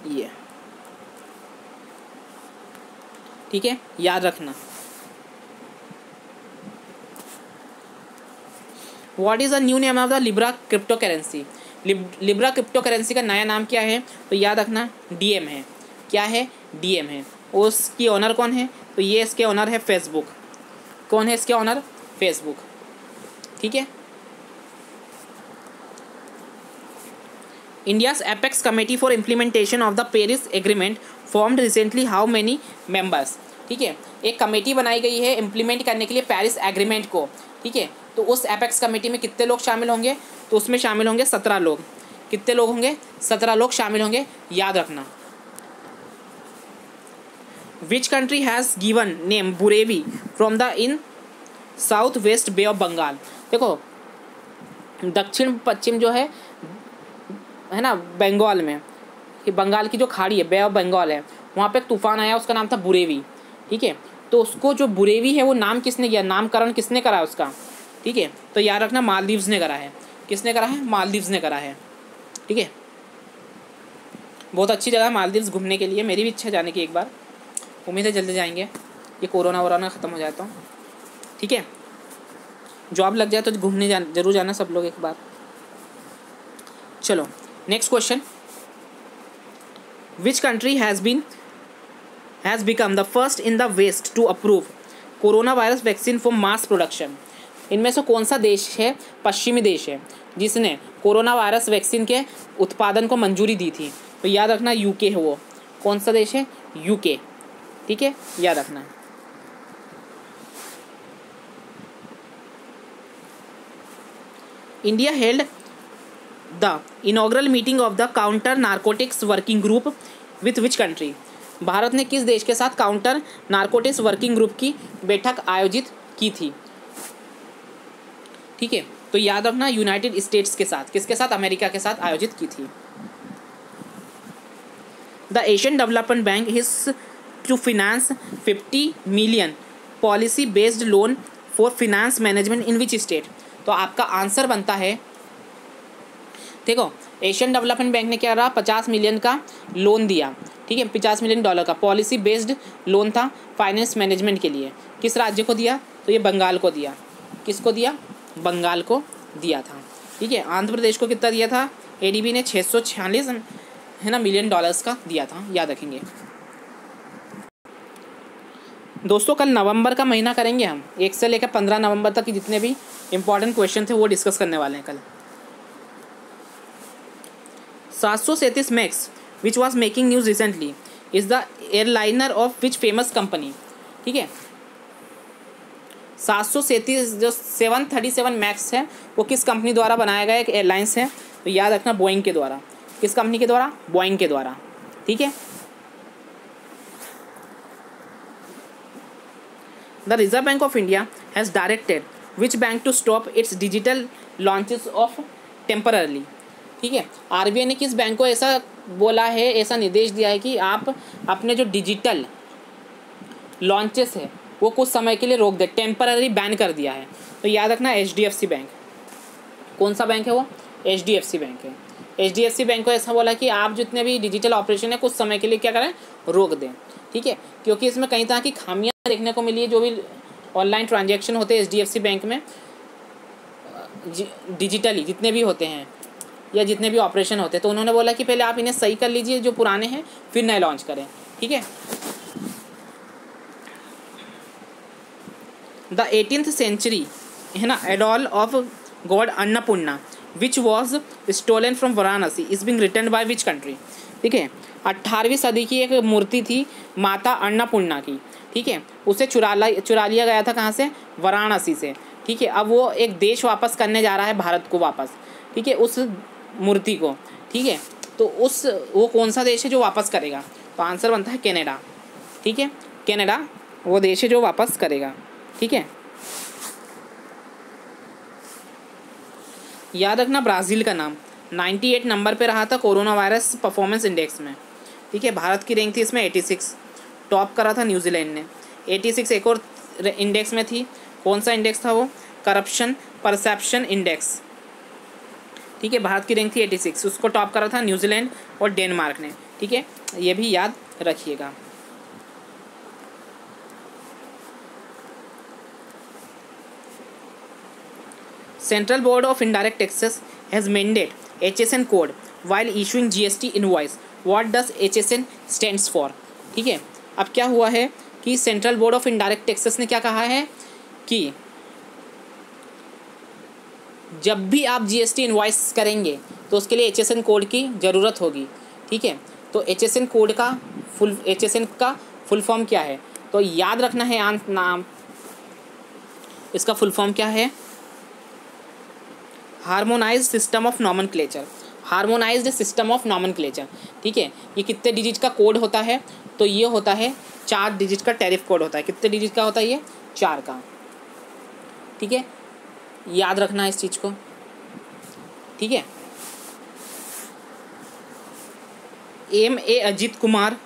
ये। ठीक है, याद रखना। What is the new name of the Libra crypto currency? Libra crypto currency का नया नाम क्या है? तो याद रखना, डीएम है। क्या है? डीएम है। उसकी ऑनर कौन है? तो ये इसके ऑनर है फेसबुक। कौन है इसके ऑनर? फेसबुक। ठीक है, India's apex committee for implementation of the Paris agreement formed recently how many members? ठीक है, एक कमेटी बनाई गई है इम्प्लीमेंट करने के लिए पेरिस एग्रीमेंट को। ठीक है, तो उस एपेक्स कमेटी में कितने लोग शामिल होंगे? तो उसमें शामिल होंगे 17 लोग। कितने लोग होंगे? 17 लोग शामिल होंगे, याद रखना। Which country has given name Burevi from the in south west Bay of Bengal? देखो, दक्षिण पश्चिम जो है ना बंगाल में, कि बंगाल की जो खाड़ी है, बे ऑफ बंगाल है, वहाँ पे एक तूफान आया, उसका नाम था बुरेवी। ठीक है, तो उसको जो बुरेवी है वो नाम किसने किया? नामकरण किसने करा उसका? ठीक है, तो याद रखना, मालदीव्स ने करा है। किसने करा है? मालदीव्स ने करा है। ठीक है, बहुत अच्छी जगह है मालदीव्स घूमने के लिए, मेरी भी इच्छा जाने की एक बार, उम्मीद है जल्दी जाएंगे, ये कोरोना वोरोना ख़त्म हो जाए तो। ठीक है, जॉब लग जाए तो घूमने जरूर जाना सब लोग एक बार। चलो, next question, which country has become the first in the west to approve corona virus vaccine for mass production? इनमें से कौन सा देश है, पश्चिमी देश है, जिसने कोरोना वायरस वैक्सीन के उत्पादन को मंजूरी दी थी? तो याद रखना, यूके है वो। कौन सा देश है? यूके। ठीक है, याद रखना। India held the inaugural meeting of the counter narcotics working group with which country? Bharat ने किस देश के साथ काउंटर नारकोटिक्स वर्किंग ग्रुप की बैठक आयोजित की थी? ठीक है, तो याद रखना, यूनाइटेड स्टेट्स के साथ। किसके साथ? अमेरिका के साथ आयोजित की थी। The Asian Development Bank is to finance 50 million policy based loan for finance management in which state? तो आपका आंसर बनता है, देखो, एशियन डेवलपमेंट बैंक ने क्या रहा, 50 मिलियन का लोन दिया। ठीक है, $50 मिलियन का पॉलिसी बेस्ड लोन था फाइनेंस मैनेजमेंट के लिए। किस राज्य को दिया? तो ये बंगाल को दिया। किसको दिया? बंगाल को दिया था। ठीक है, आंध्र प्रदेश को कितना दिया था? एडीबी ने 646 है ना मिलियन डॉलर्स का दिया था, याद रखेंगे। दोस्तों, कल नवंबर का महीना करेंगे हम, 1 से लेकर 15 नवंबर तक की जितने भी इंपॉर्टेंट क्वेश्चन थे वो डिस्कस करने वाले हैं कल। 737 max which was making news recently is the airliner of which famous company? ठीक है, 737 जो 737 मैक्स है वो किस कंपनी द्वारा बनाया गया एक एयरलाइंस है, तो याद रखना बोइंग के द्वारा। किस कंपनी के द्वारा? बोइंग के द्वारा। ठीक है। The Reserve Bank of India has directed which bank to stop its digital launches of temporarily. ठीक है, आरबीआई ने किस बैंक को ऐसा बोला है, ऐसा निर्देश दिया है कि आप अपने जो डिजिटल लॉन्चेस है वो कुछ समय के लिए रोक दे, टेम्पररी बैन कर दिया है। तो याद रखना एचडीएफसी बैंक। कौन सा बैंक है वो? एचडीएफसी बैंक है। एचडीएफसी बैंक को ऐसा बोला कि आप जितने भी डिजिटल ऑपरेशन है कुछ समय के लिए क्या करें, रोक दें। ठीक है, क्योंकि इसमें कई तरह की खामियां देखने को मिली है। जो भी ऑनलाइन ट्रांजैक्शन होते हैं एचडीएफसी बैंक में डिजिटली जितने भी होते हैं या जितने भी ऑपरेशन होते हैं, तो उन्होंने बोला कि पहले आप इन्हें सही कर लीजिए जो पुराने हैं, फिर नए लॉन्च करें। ठीक है। द 18th सेंचुरी है ना idol of god Annapurna which was stolen from Varanasi is being return by which country. ठीक है, 18वीं सदी की एक मूर्ति थी माता अन्नपूर्णा की। ठीक है, उसे चुरा लिया गया था कहाँ से? वाराणसी से। ठीक है, अब वो एक देश वापस करने जा रहा है भारत को वापस। ठीक है, उस मूर्ति को। ठीक है, तो वो कौन सा देश है जो वापस करेगा? तो आंसर बनता है कनाडा। ठीक है, कनाडा वो देश है जो वापस करेगा। ठीक है, याद रखना ब्राज़ील का नाम 98 नंबर पे रहा था कोरोना वायरस परफॉर्मेंस इंडेक्स में। ठीक है, भारत की रैंक थी इसमें 86, टॉप करा था न्यूजीलैंड ने। 86 एक और इंडेक्स में थी, कौन सा इंडेक्स था वो? Corruption perception index. ठीक है, भारत की रैंक थी 86, उसको टॉप करा था न्यूजीलैंड और डेनमार्क ने। ठीक है, ये भी याद रखिएगा। Central Board of Indirect Taxes has mandated HSN code while issuing GST invoice. What does HSN stands for? ठीक है, अब क्या हुआ है कि central board of indirect taxes ने क्या कहा है कि जब भी आप जीएसटी इनवॉइस करेंगे तो उसके लिए HSN कोड की ज़रूरत होगी। ठीक है, तो HSN कोड का HSN का फुल फॉर्म क्या है? तो याद रखना है नाम, इसका फुल फॉर्म क्या है? Harmonised system of nomenclature. Harmonised system of nomenclature. ठीक है, ये कितने डिजिट का कोड होता है? तो ये होता है 4 डिजिट का टैरिफ कोड होता है। कितने डिजिट का होता है ये? 4 का। ठीक है, याद रखना है इस चीज़ को। ठीक है, MA अजीत कुमार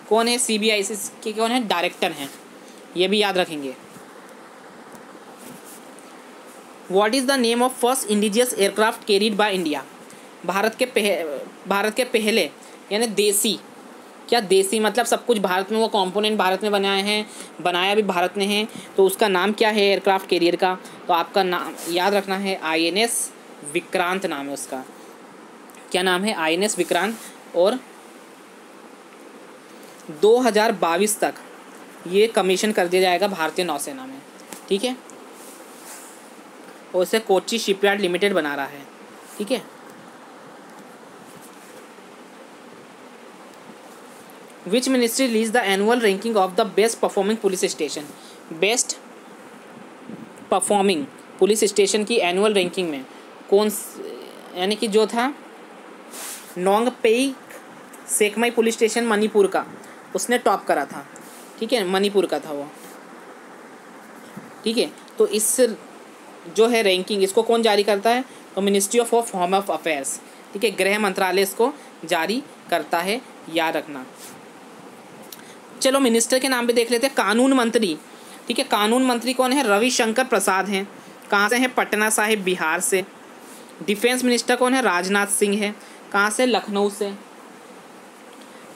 कौन है? CBIC के कौन है? डायरेक्टर हैं, ये भी याद रखेंगे। What is the name of first indigenous aircraft carried by India? Bharat के पहले यानी देसी, क्या देसी मतलब सब कुछ भारत में, वो कंपोनेंट भारत में बनाया भी भारत ने है, तो उसका नाम क्या है एयरक्राफ्ट कैरियर का? तो आपका नाम याद रखना है INS विक्रांत नाम है उसका। क्या नाम है? INS विक्रांत। और 2022 तक ये कमीशन कर दिया जाएगा भारतीय नौसेना में। ठीक है, और उसे कोच्चि शिपयार्ड लिमिटेड बना रहा है। ठीक है, which ministry release the annual ranking of the best performing police station? Best performing police station की एनुअल रैंकिंग में कौन, यानी कि जो था नोंगपेई सेकमई पुलिस स्टेशन मणिपुर का, उसने टॉप करा था। ठीक है, मणिपुर का था वो। ठीक है, तो इस जो है रैंकिंग इसको कौन जारी करता है? तो मिनिस्ट्री ऑफ होम अफेयर्स। ठीक है, गृह मंत्रालय इसको जारी करता है, याद रखना। चलो मिनिस्टर के नाम भी देख लेते हैं। कानून मंत्री। ठीक है, कानून मंत्री कौन है? रविशंकर प्रसाद हैं। कहाँ से हैं? पटना साहिब बिहार से। डिफेंस मिनिस्टर कौन है? राजनाथ सिंह है। कहाँ से? लखनऊ से।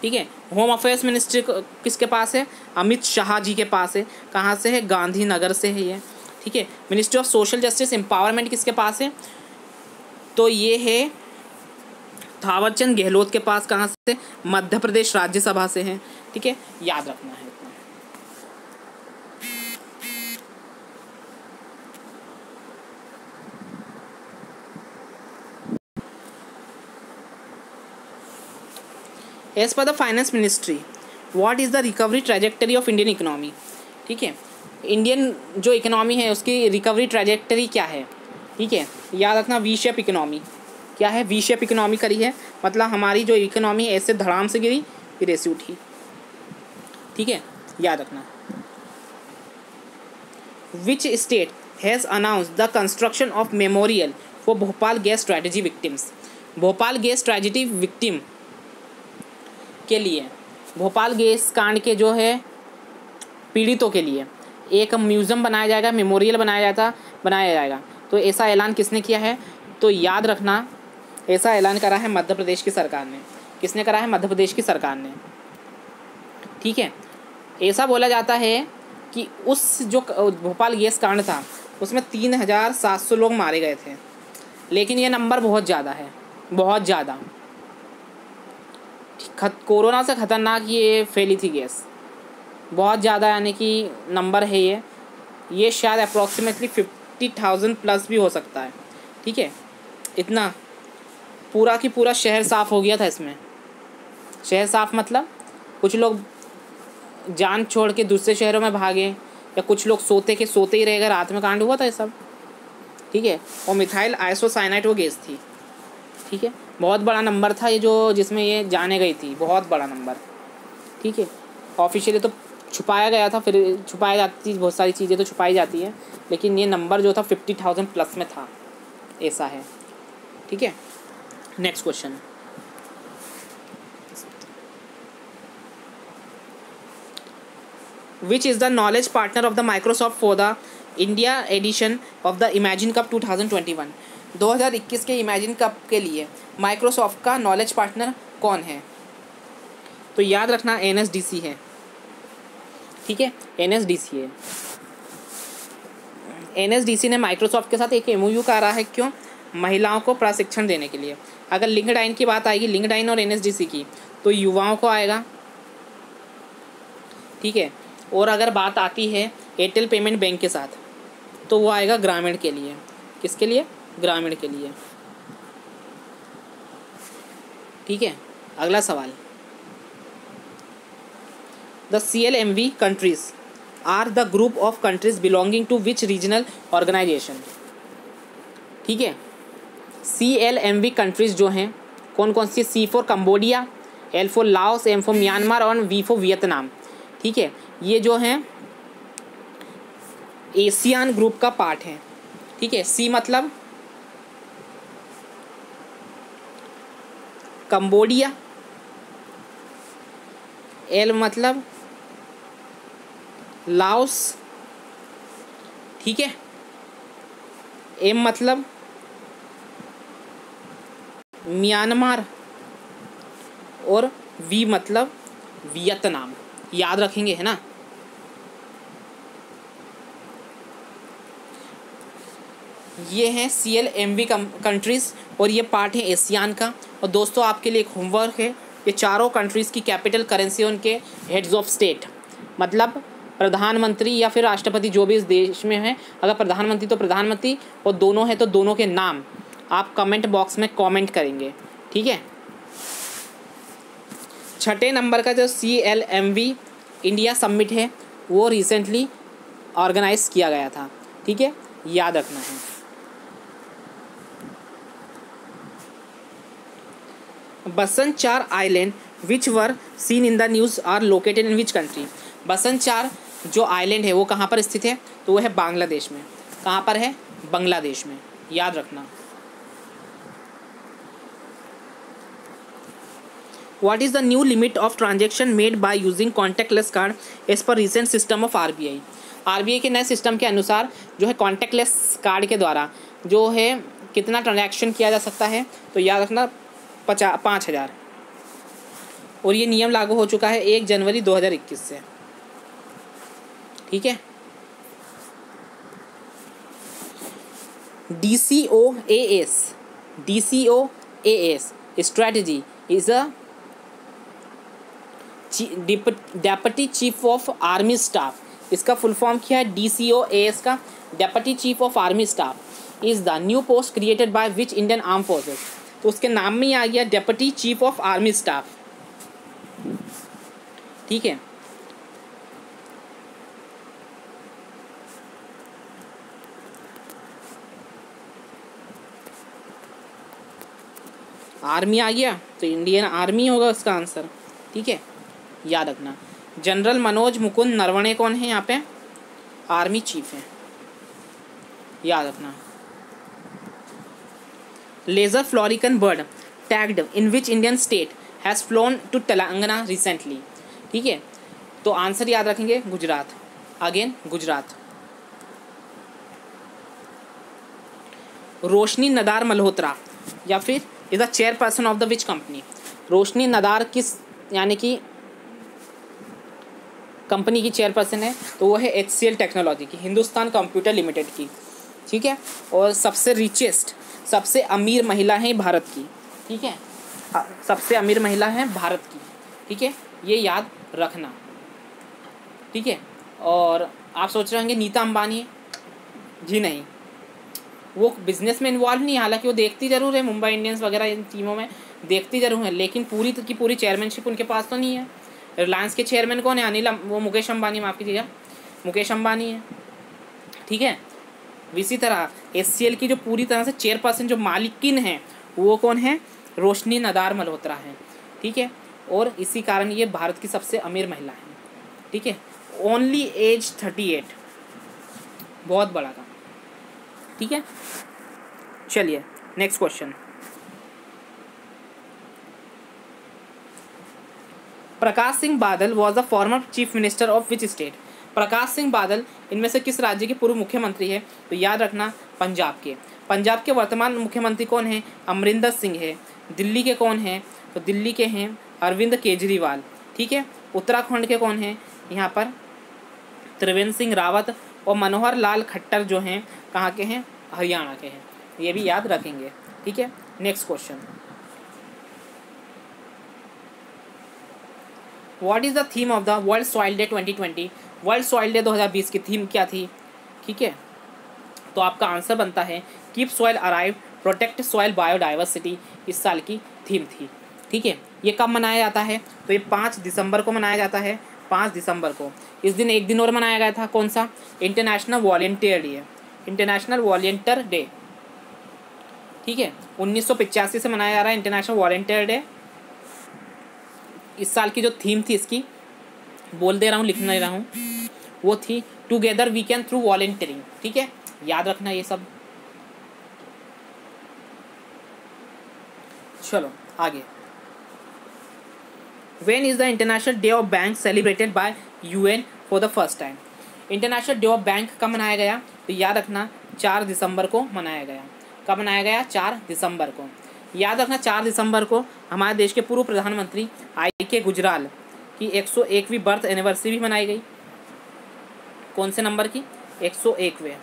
ठीक है, होम अफेयर्स मिनिस्ट्री किसके पास है? अमित शाह जी के पास है। कहाँ से है? गांधीनगर से है ये। ठीक है, ministry of social justice empowerment किसके पास है? तो ये है थावरचंद गहलोत के पास। कहाँ से? मध्य प्रदेश राज्यसभा से है। ठीक है, याद रखना है इतना। As per the finance ministry what is the recovery trajectory of Indian economy? ठीक है, इंडियन जो इकोनॉमी है उसकी रिकवरी ट्रैजेक्टरी क्या है, ठीक है, याद रखना वी शेप इकोनॉमी। क्या है, वी शेप इकोनॉमी करी है, मतलब हमारी जो इकोनॉमी है ऐसे धड़ाम से गिरी फिर ऐसे उठी, ठीक है, याद रखना। Which state has announce the construction of memorial for Bhopal gas tragedy victims. Bhopal gas tragedy victim के लिए, भोपाल गैस कांड के जो है पीड़ितों के लिए एक म्यूज़ियम बनाया जाएगा, मेमोरियल बनाया जाएगा। तो ऐसा ऐलान किसने किया है, तो याद रखना ऐसा ऐलान करा है मध्य प्रदेश की सरकार ने। किसने करा है, मध्य प्रदेश की सरकार ने, ठीक है। ऐसा बोला जाता है कि उस जो भोपाल गैस कांड था उसमें 3700 लोग मारे गए थे, लेकिन ये नंबर बहुत ज़्यादा है, बहुत ज़्यादा। कोरोना से ख़तरनाक ये फैली थी गैस, बहुत ज़्यादा, यानी कि नंबर है ये शायद अप्रॉक्सीमेटली 50,000 प्लस भी हो सकता है, ठीक है। इतना पूरा की पूरा शहर साफ़ हो गया था इसमें। शहर साफ़ मतलब कुछ लोग जान छोड़ के दूसरे शहरों में भागे, या कुछ लोग सोते ही रह गए, रात में कांड हुआ था ये सब, ठीक है। और मिथाइल आइसोसाइनाइड वो गैस थी, ठीक है। बहुत बड़ा नंबर था ये जो जिसमें ये जाने गई थी, बहुत बड़ा नंबर, ठीक है। ऑफिशियली तो छुपाया गया था, फिर छुपाई जाती, बहुत सारी चीज़ें तो छुपाई जाती है, लेकिन ये नंबर जो था 50,000 प्लस में था, ऐसा है, ठीक है। Next question, which is the knowledge partner of the Microsoft for the India edition of the Imagine Cup 2021। 2021 के इमेजिन कप के लिए माइक्रोसॉफ्ट का नॉलेज पार्टनर कौन है, तो याद रखना NSDC है, ठीक है, NSDC है। NSDC ने माइक्रोसॉफ्ट के साथ एक MOU करा है, क्यों, महिलाओं को प्रशिक्षण देने के लिए। अगर लिंक्डइन की बात आएगी, लिंक्डइन और NSDC की, तो युवाओं को आएगा, ठीक है। और अगर बात आती है एयरटेल पेमेंट बैंक के साथ, तो वो आएगा ग्रामीण के लिए। किसके लिए, ग्रामीण के लिए, ठीक है। अगला सवाल, the CLMV countries are the group of countries belonging to which regional organization, ठीक है। CLMV कंट्रीज जो हैं कौन कौन सी, C for Cambodia, L for Laos, M for Myanmar और V फॉर वियतनाम, ठीक है। ये जो हैं एशियान ग्रुप का पार्ट है, ठीक है। C मतलब कंबोडिया, L मतलब लाओस, ठीक है, M मतलब म्यांमार और V मतलब वियतनाम, याद रखेंगे, है ना। ये हैं CLMV कंट्रीज़ और ये पार्ट है एशियान का। और दोस्तों आपके लिए एक होमवर्क है, ये चारों कंट्रीज़ की कैपिटल करेंसी, उनके हेड्स ऑफ स्टेट, मतलब प्रधानमंत्री या फिर राष्ट्रपति जो भी इस देश में है, अगर प्रधानमंत्री तो प्रधानमंत्री, और दोनों हैं तो दोनों के नाम आप कमेंट बॉक्स में कमेंट करेंगे, ठीक है। छठे नंबर का जो CLMV इंडिया समिट है वो रिसेंटली ऑर्गेनाइज किया गया था, ठीक है, याद रखना है। Basant Char island which were seen in the news are located in which country. Basant Char जो आइलैंड है वो कहाँ पर स्थित है, तो वो है बांग्लादेश में। कहाँ पर है, बांग्लादेश में, याद रखना। What is the new limit of transaction made by using contactless card as per recent system of RBI? RBI के नए सिस्टम के अनुसार जो है कॉन्टैक्टलेस कार्ड के द्वारा जो है कितना ट्रांजैक्शन किया जा सकता है, तो याद रखना 5,000। और ये नियम लागू हो चुका है 1 जनवरी 2021 से, ठीक है। DCOAS strategy is a deputy chief of army staff. इसका फुल फॉर्म क्या है, DCOAS का deputy chief of army staff is the new post created by which Indian arm forces. तो उसके नाम में ही आ गया deputy chief of army staff, ठीक है। आर्मी आ गया तो इंडियन आर्मी होगा उसका आंसर, ठीक है, याद रखना। जनरल मनोज मुकुंद नरवणे कौन है यहाँ पे? आर्मी चीफ है, याद रखना। Lesser florican bird tagged in which Indian state has flown to Telangana recently, ठीक है, तो आंसर याद रखेंगे गुजरात, अगेन गुजरात। रोशनी नदार मल्होत्रा या फिर is the chairperson of the which company? Roshni Nadar किस यानी कि कंपनी की चेयरपर्सन है? तो वो है HCL टेक्नोलॉजी की, हिंदुस्तान कंप्यूटर लिमिटेड की, ठीक है। और सबसे रिचेस्ट, सबसे अमीर महिला है भारत की, ठीक है, सबसे अमीर महिला है भारत की, ठीक है, ये याद रखना, ठीक है। और आप सोच रहे होंगे नीता अंबानी है, जी नहीं, वो बिजनेस में इन्वॉल्व नहीं है, हालांकि वो देखती ज़रूर है, मुंबई इंडियंस वगैरह इन टीमों में देखती ज़रूर है, लेकिन पूरी की पूरी चेयरमैनशिप उनके पास तो नहीं है। रिलायंस के चेयरमैन कौन है? वो मुकेश अंबानी, माफ़ कीजिएगा, मुकेश अंबानी है, ठीक है। इसी तरह HCL की जो पूरी तरह से चेयरपर्सन जो मालिकिन है वो कौन है? रोशनी नदार मल्होत्रा है, ठीक है। और इसी कारण ये भारत की सबसे अमीर महिला है, ठीक है। ओनली एज 38, बहुत बड़ा था, ठीक है। चलिए next question. Prakash Singh Badal was the former chief minister of which state? Prakash Singh Badal इनमें से किस राज्य के पूर्व मुख्यमंत्री है? तो याद रखना पंजाब के। पंजाब के वर्तमान मुख्यमंत्री कौन है? अमरिंदर सिंह है। दिल्ली के कौन हैं? तो दिल्ली के हैं अरविंद केजरीवाल, ठीक है। उत्तराखंड के कौन हैं? यहाँ पर त्रिवेंद्र सिंह रावत। और मनोहर लाल खट्टर जो हैं कहाँ के हैं? हरियाणा के हैं, ये भी याद रखेंगे, ठीक है। Next question, what is the theme of the world soil day 2020? World soil day 2020 की थीम क्या थी? ठीक है, तो आपका आंसर बनता है keep soil arrive protect soil biodiversity, इस साल की थीम थी, ठीक है। ये कब मनाया जाता है? तो ये 5 दिसंबर को मनाया जाता है, 5 दिसंबर को। इस दिन एक दिन और मनाया गया था, कौन सा? International volunteer day, international volunteer day, ठीक है। 1985 से मनाया जा रहा है इंटरनेशनल वॉलंटियर डे। इस साल की जो थीम थी इसकी, बोल दे रहा हूँ, लिख नहीं रहा हूँ, वो थी together we can through volunteering, ठीक है, याद रखना ये सब। चलो आगे, when is the international day of bank celebrated by UN for the first time? International day of bank कब मनाया गया? तो याद रखना 4 दिसंबर को मनाया गया। कब मनाया गया? 4 दिसंबर को। याद रखना 4 दिसंबर को हमारे देश के पूर्व प्रधानमंत्री IK गुजराल की 101वीं बर्थ एनिवर्सरी भी मनाई गई। कौन से नंबर की? 101वें,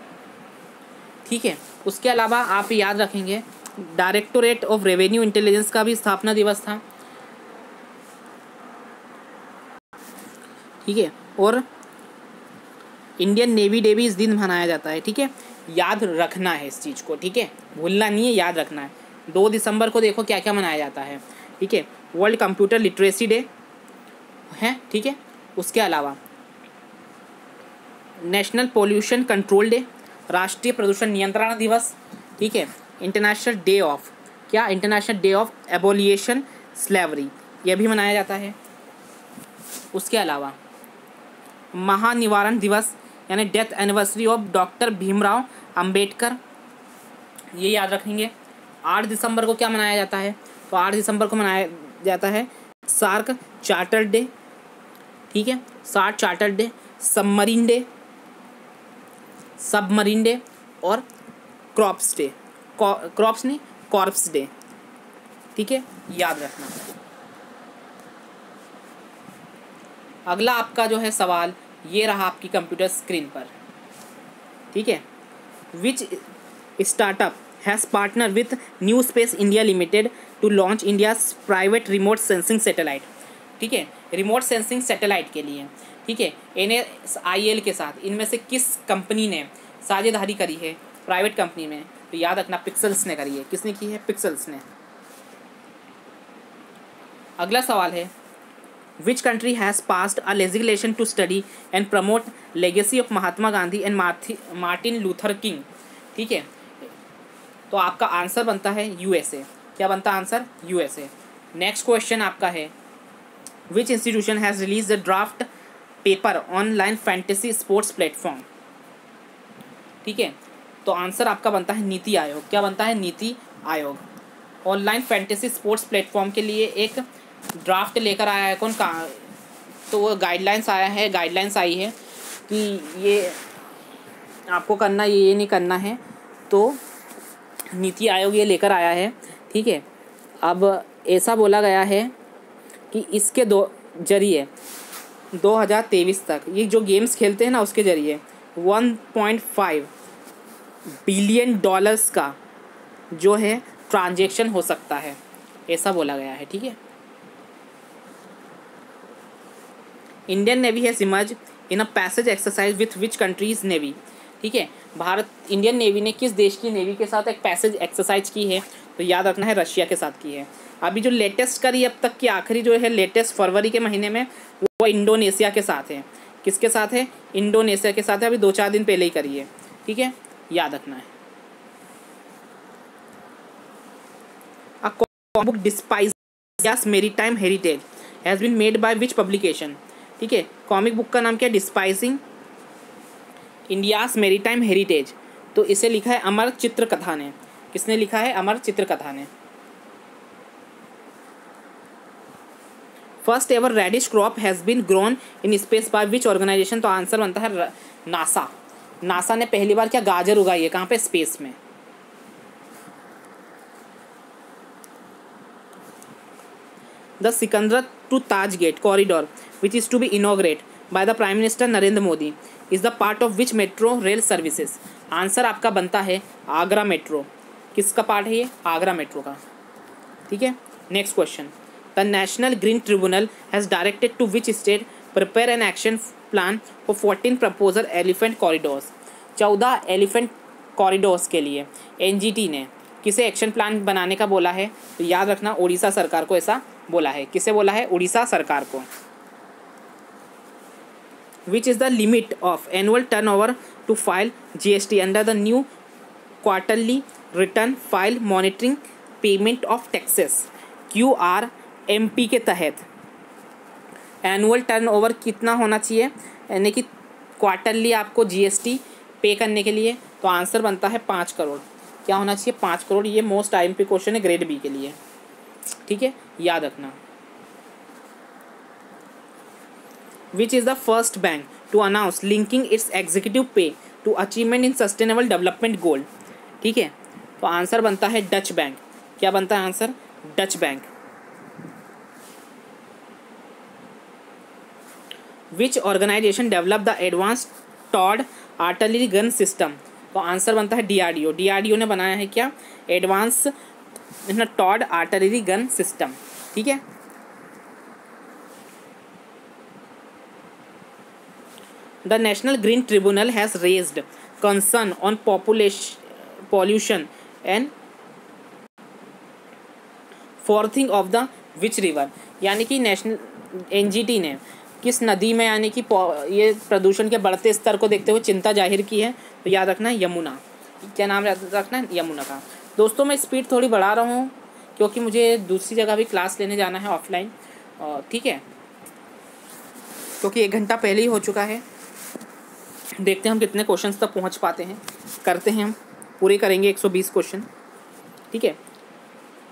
ठीक है। उसके अलावा आप याद रखेंगे डायरेक्टोरेट ऑफ रेवेन्यू इंटेलिजेंस का भी स्थापना दिवस था, ठीक है। और इंडियन नेवी डे भी इस दिन मनाया जाता है, ठीक है, याद रखना है इस चीज़ को, ठीक है, भूलना नहीं है, याद रखना है। 2 दिसंबर को देखो क्या क्या मनाया जाता है, ठीक है। वर्ल्ड कंप्यूटर लिटरेसी डे है, ठीक है। उसके अलावा नेशनल पोल्यूशन कंट्रोल डे, राष्ट्रीय प्रदूषण नियंत्रण दिवस, ठीक है। इंटरनेशनल डे ऑफ क्या? इंटरनेशनल डे ऑफ एबोलिएशन स्लेवरी, यह भी मनाया जाता है। उसके अलावा महानिवारण दिवस यानी death anniversary of doctor Bhimrao Ambedkar, ये याद रखेंगे। 8 दिसंबर को क्या मनाया जाता है? तो 8 दिसंबर को मनाया जाता है सार्क चार्टर डे, ठीक है, SAARC charter day, submarine day और क्रॉप्स डे, क्रॉप्स नहीं कॉर्प्स डे, ठीक है, याद रखना। अगला आपका जो है सवाल ये रहा आपकी कंप्यूटर स्क्रीन पर, ठीक है। Which startup has partner with new space India limited to launch India's private remote sensing satellite, ठीक है, रिमोट सेंसिंग सैटेलाइट के लिए, ठीक है, NSIL के साथ इनमें से किस कंपनी ने साझेदारी करी है प्राइवेट कंपनी में? तो याद रखना पिक्सेल्स ने करी है। किसने की है? पिक्सेल्स ने। अगला सवाल है which country has passed a legislation to study and promote legacy of Mahatma Gandhi and Martin Luther King, ठीक है, तो आपका आंसर बनता है USA। क्या बनता आंसर? USA। नेक्स्ट क्वेश्चन आपका है, which institution has release the draft paper online fantasy sports platform? ठीक है, तो आंसर आपका बनता है नीति आयोग। क्या बनता है? NITI Aayog. Online fantasy sports platform के लिए एक ड्राफ्ट लेकर आया है कौन का? तो वो गाइडलाइंस आई है कि ये आपको करना, ये नहीं करना है, तो नीति आयोग ये लेकर आया है। ठीक है, अब ऐसा बोला गया है कि इसके जरिए 2023 तक ये जो गेम्स खेलते हैं ना, उसके ज़रिए 1.5 बिलियन डॉलर्स का जो है ट्रांजैक्शन हो सकता है, ऐसा बोला गया है। ठीक है, Indian navy has emerge in a passage exercise with which countries navy? ठीक है, इंडियन नेवी ने किस देश की नेवी के साथ एक पैसेज एक्सरसाइज की है? तो याद रखना है, रशिया के साथ की है। अभी जो लेटेस्ट करी अब तक की आखिरी जो है लेटेस्ट फरवरी के महीने में, वो इंडोनेशिया के साथ है। किसके साथ है? इंडोनेशिया के साथ है, अभी 2-4 दिन पहले ही करी है। ठीक है, याद रखना है। A comic book despise maritime heritage has been made by which publication? ठीक है, कॉमिक बुक का नाम क्या है? Despising India's maritime heritage. तो इसे लिखा है अमर चित्रकथा ने। किसने लिखा है? अमर चित्रकथा ने। First ever radish crop has been grown in space by which organisation? तो आंसर बनता है नासा। नासा ने पहली बार क्या गाजर उगाई है? कहाँ पे? स्पेस में। The Sikandra to Taj gate corridor which is to be inaugurate by the prime minister Narendra Modi is the part of which metro rail services? Answer आपका बनता है आगरा मेट्रो। किसका पार्ट है ये? आगरा मेट्रो का। ठीक है, next question, the National Green Tribunal has directed to which state prepare an action plan for 14 proposal elephant corridors? 14 elephant corridors के लिए NGT ने किसे एक्शन प्लान बनाने का बोला है? तो याद रखना, उड़ीसा सरकार को ऐसा बोला है। किसे बोला है? उड़ीसा सरकार को। Which is the limit of annual turnover to file GST under the new quarterly return file monitoring payment of taxes QRMP के तहत एनुअल टर्नओवर कितना होना चाहिए, यानी कि क्वार्टरली आपको GST पे करने के लिए? तो आंसर बनता है 5 करोड़। क्या होना चाहिए? 5 करोड़। ये मोस्ट IMP क्वेश्चन है ग्रेड B के लिए। ठीक है, याद रखना। Which is the first bank to announce linking its executive pay to achievement in sustainable development goal? ठीक है, तो आंसर बनता है डच बैंक। क्या बनता है answer? Dutch bank. Which organization developed the advanced towed artillery gun system? तो आंसर बनता है DRDO। DRDO ने बनाया है क्या? Advance towed artillery gun system. ठीक है, The National Green Tribunal has raised concern on pollution and fourthing of the which river? यानी कि नेशनल NGT ने किस नदी में यानी कि ये प्रदूषण के बढ़ते स्तर को देखते हुए चिंता जाहिर की है? तो याद रखना है यमुना। क्या नाम रखना है? यमुना का। दोस्तों मैं स्पीड थोड़ी बढ़ा रहा हूँ क्योंकि मुझे दूसरी जगह भी क्लास लेने जाना है ऑफलाइन। ठीक है, क्योंकि 1 घंटा पहले ही हो चुका है। देखते हैं हम कितने क्वेश्चंस तक पहुंच पाते हैं। करते हैं, हम पूरे करेंगे 120 क्वेश्चन। ठीक है,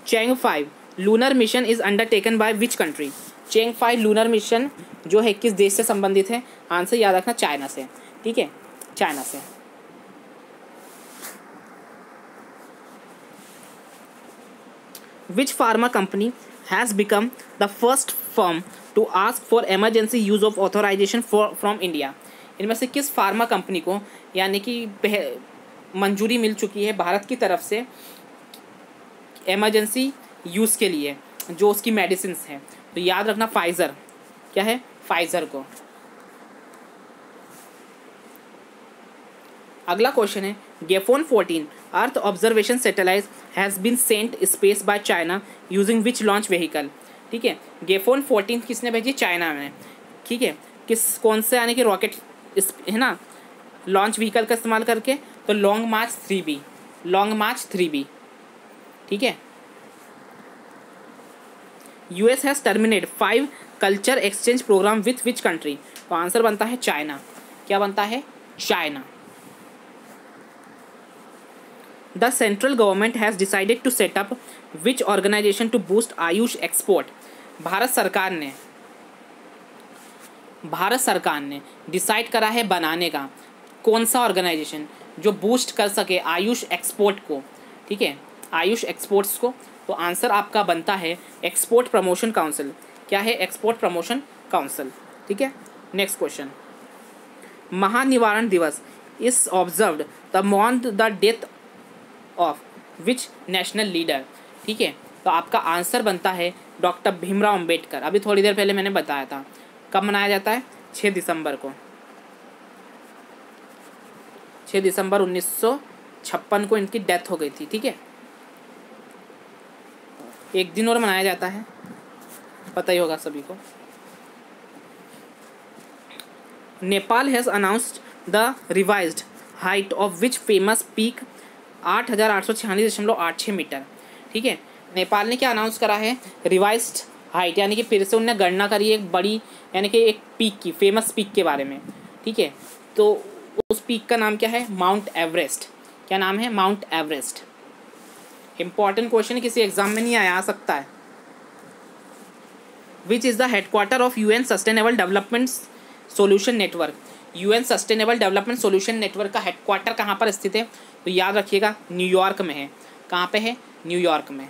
Chang'e 5 lunar mission is undertaken by which country? Chang'e 5 lunar mission जो है किस देश से संबंधित है? आंसर याद रखना, चाइना से। ठीक है, चाइना से। Which pharma company has become the first firm to ask for emergency use of authorisation from India? इनमें से किस फार्मा कंपनी को यानी कि मंजूरी मिल चुकी है भारत की तरफ से एमरजेंसी यूज़ के लिए जो उसकी मेडिसिन्स हैं? तो याद रखना फाइज़र। क्या है? फाइज़र को। अगला क्वेश्चन है, Gaofen 14 earth observation satellite has been sent space by China using which launch vehicle? ठीक है, गेफोन 14 किसने भेजी? चाइना में। ठीक है, कौन से यानी कि रॉकेट है ना, लॉन्च व्हीकल का इस्तेमाल करके? तो लॉन्ग मार्च 3B। लॉन्ग मार्च 3B। ठीक है, US has terminate 5 culture exchange program with which country? तो आंसर बनता है चाइना। क्या बनता है? China. The central government has decided to set up which organization to boost AYUSH export? Bharat सरकार ने डिसाइड करा है बनाने का कौन सा ऑर्गेनाइजेशन जो बूस्ट कर सके आयुष एक्सपोर्ट को, ठीक है, आयुष एक्सपोर्ट्स को। तो आंसर आपका बनता है एक्सपोर्ट प्रमोशन काउंसिल। क्या है? एक्सपोर्ट प्रमोशन काउंसिल, ठीक है। Next question, Mahaparinirvan Diwas is observed the मॉन the death of which national leader? ठीक है, तो आपका आंसर बनता है डॉक्टर भीमराव अंबेडकर। अभी थोड़ी देर पहले मैंने बताया था। कब मनाया जाता है? 6 दिसंबर को। 6 दिसंबर 1956 को इनकी डेथ हो गई थी, ठीक है। एक दिन और मनाया जाता है, पता ही होगा सभी को। Nepal has announced the revised height of which famous peak 8,846.86 metre, ठीक है। नेपाल ने क्या अनाउंस करा है? रिवाइज्ड हाइट, यानी कि फिर से उन्होंने गणना करी एक बड़ी, यानी कि एक पीक की, फेमस पीक के बारे में, ठीक है। तो उस पीक का नाम क्या है? Mount Everest. क्या नाम है? Mount Everest. इंपॉर्टेंट क्वेश्चन, किसी एग्जाम में नहीं आया, आ सकता है। विच is the headquarter of UN sustainable development solution network? UN sustainable development solution network का हेडक्वार्टर कहाँ पर स्थित है? तो याद रखिएगा, न्यूयॉर्क में है। कहाँ पे है? न्यूयॉर्क में।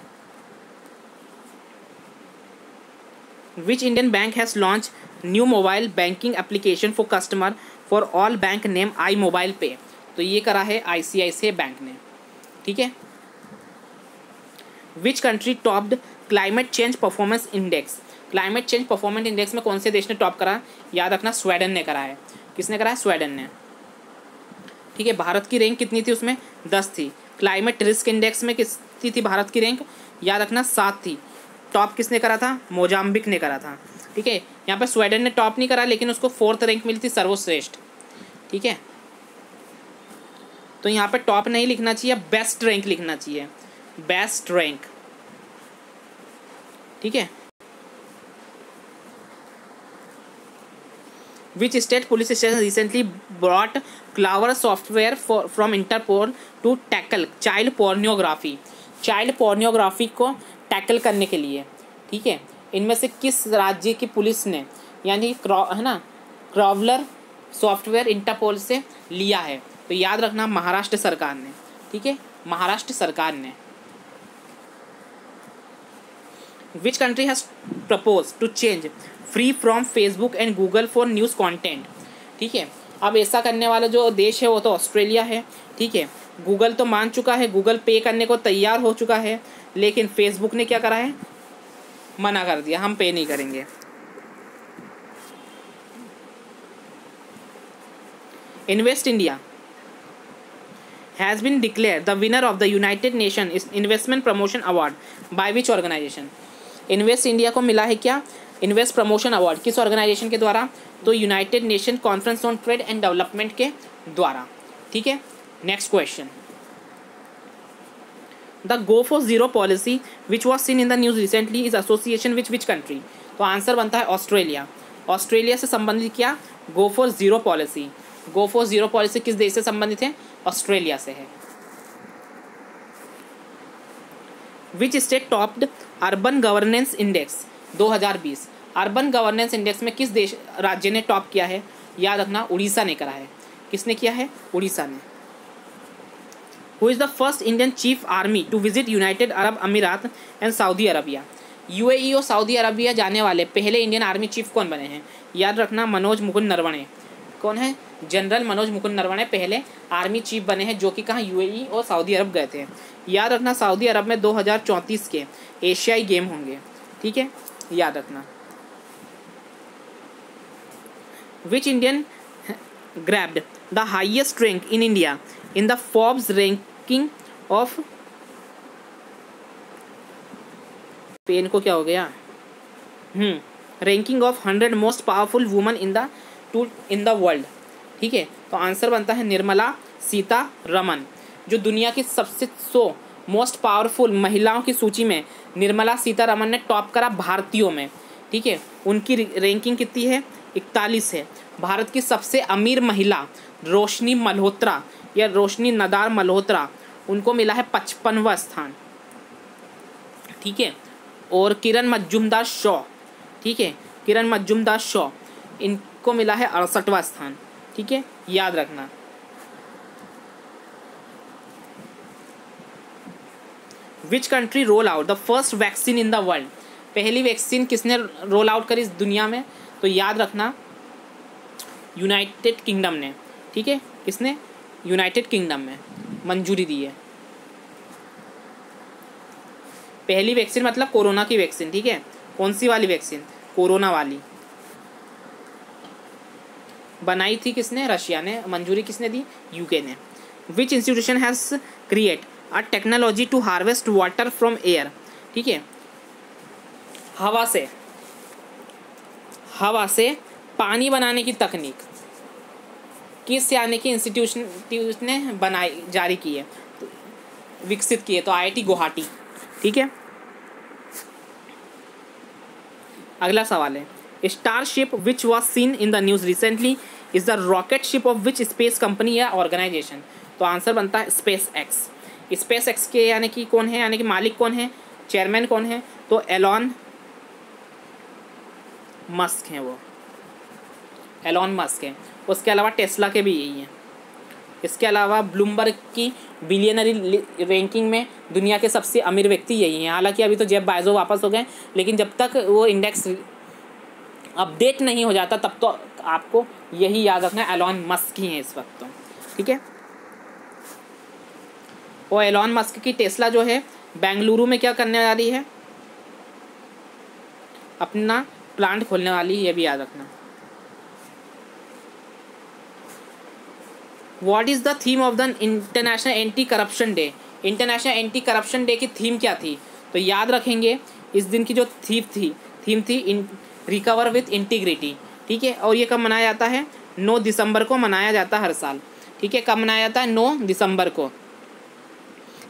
Which Indian bank has launch new mobile banking application for customer for all bank name I mobile पे? तो ये करा है ICICI बैंक ने, ठीक है। Which country topped climate change performance index? Climate change performance index में कौन से देश ने टॉप करा? याद रखना, स्वीडन ने करा है। किसने करा है? स्वीडन ने, ठीक है। भारत की रैंक कितनी थी उसमें? 10 थी। क्लाइमेट रिस्क इंडेक्स में कितनी थी भारत की रैंक? याद रखना, 7 थी। टॉप किसने करा था? मोजाम्बिक ने करा था, ठीक है। यहाँ पर स्वीडन ने टॉप नहीं करा, लेकिन उसको 4th रैंक मिली थी, सर्वश्रेष्ठ, ठीक है। तो यहाँ पे टॉप नहीं लिखना चाहिए, बेस्ट रैंक लिखना चाहिए, बेस्ट रैंक, ठीक है। Which state police station recently brought clover software from Interpol to tackle child pornography? Child pornography को टैकल करने के लिए, ठीक है। इनमें से किस राज्य की पुलिस ने, यानी है ना, क्रावलर सॉफ्टवेयर इंटरपोल से लिया है? तो याद रखना, महाराष्ट्र सरकार ने, ठीक है, महाराष्ट्र सरकार ने। Which country has propose to change free from Facebook and Google for news content? ठीक है, अब ऐसा करने वाला जो देश है वो तो ऑस्ट्रेलिया है, ठीक है। गूगल तो मान चुका है, गूगल पे करने को तैयार हो चुका है, लेकिन फेसबुक ने क्या करा है? मना कर दिया, हम पे नहीं करेंगे। Invest India has been declare the winner of the United Nation investment promotion award by which organisation? Invest India को मिला है क्या इन्वेस्ट प्रमोशन अवार्ड? किस ऑर्गेनाइजेशन के द्वारा? तो United Nation conference on trade and development के द्वारा, ठीक है। Next question, the go for zero policy which was seen in the news recently is association which which country? तो आंसर बनता है ऑस्ट्रेलिया। ऑस्ट्रेलिया से संबंधित क्या? गो for zero policy. Go for zero policy किस देश से संबंधित है? ऑस्ट्रेलिया से है। Which state topped urban governance index 2020? Urban governance index में किस देश राज्य ने टॉप किया है? याद रखना, उड़ीसा ने करा है। किसने किया है? उड़ीसा ने। Who is the first Indian chief army to visit United Arab Emirates and Saudi Arabia? UAE और सऊदी अरबिया जाने वाले पहले इंडियन आर्मी चीफ कौन बने हैं? याद रखना, मनोज मुकुंद नरवणे। कौन है? जनरल मनोज मुकुंद नरवणे पहले आर्मी चीफ बने हैं, जो कि कहाँ? UAE और सऊदी अरब गए थे। याद रखना, सऊदी अरब में 2034 के एशियाई गेम होंगे, ठीक है, याद रखना। Which Indian grabbed the highest rank in India in the Forbes ranking of, pen को क्या हो गया, ranking of 100 most powerful woman in the world, ठीक है। तो आंसर बनता है निर्मला सीतारमन, जो दुनिया की सबसे 100 मोस्ट पावरफुल महिलाओं की सूची में निर्मला सीतारमण ने टॉप करा भारतीयों में, ठीक है। उनकी रैंकिंग कितनी है, 41 है। भारत की सबसे अमीर महिला रोशनी मल्होत्रा या रोशनी नदार मल्होत्रा, उनको मिला है 55वां स्थान, ठीक है। और किरण मजूमदार शॉ, ठीक है, किरण मजूमदार शॉ, इनको मिला है 68वां स्थान, ठीक है, याद रखना। Which country roll out the first vaccine in the world, पहली वैक्सीन किसने रोल आउट करी इस दुनिया में, तो याद रखना यूनाइटेड किंगडम ने, ठीक है। किसने, यूनाइटेड किंगडम में मंजूरी दी है। पहली वैक्सीन मतलब कोरोना की वैक्सीन, ठीक है। कौन सी वाली वैक्सीन, कोरोना वाली, बनाई थी किसने, रशिया ने। मंजूरी किसने दी, यूके ने। Which institution has create a technology to harvest water from air, ठीक है। हवा से पानी बनाने की तकनीक किस यानी कि इंस्टीट्यूशन ने बनाई, जारी की है, विकसित की है, तो IIT गुवाहाटी, ठीक है। अगला सवाल है, starship which was seen in the news recently is the rocket ship of which space company या ऑर्गेनाइजेशन, तो आंसर बनता है स्पेस एक्स। स्पेस एक्स के यानी कि कौन है, यानी कि मालिक कौन है, चेयरमैन कौन है, तो एलॉन मस्क हैं, वो एलॉन मस्क हैं। उसके अलावा टेस्ला के भी यही हैं। इसके अलावा ब्लूमबर्ग की बिलियनरी रैंकिंग में दुनिया के सबसे अमीर व्यक्ति यही हैं। हालांकि अभी तो जेफ बेजोस वापस हो गए, लेकिन जब तक वो इंडेक्स अपडेट नहीं हो जाता तब तो आपको यही याद रखना है, एलॉन मस्क ही हैं इस वक्त तो, ठीक है। और एलॉन मस्क की टेस्ला जो है बेंगलुरु में क्या करने वाली है, अपना प्लांट खोलने वाली है, ये भी याद रखना। What is the theme of the international anti corruption day, international anti corruption day की थीम क्या थी, तो याद रखेंगे इस दिन की जो थीम थी रिकवर विथ इंटीग्रिटी, ठीक है। और ये कब मनाया जाता है, 9 दिसंबर को मनाया जाता है हर साल, ठीक है। कब मनाया जाता है, 9 दिसंबर को।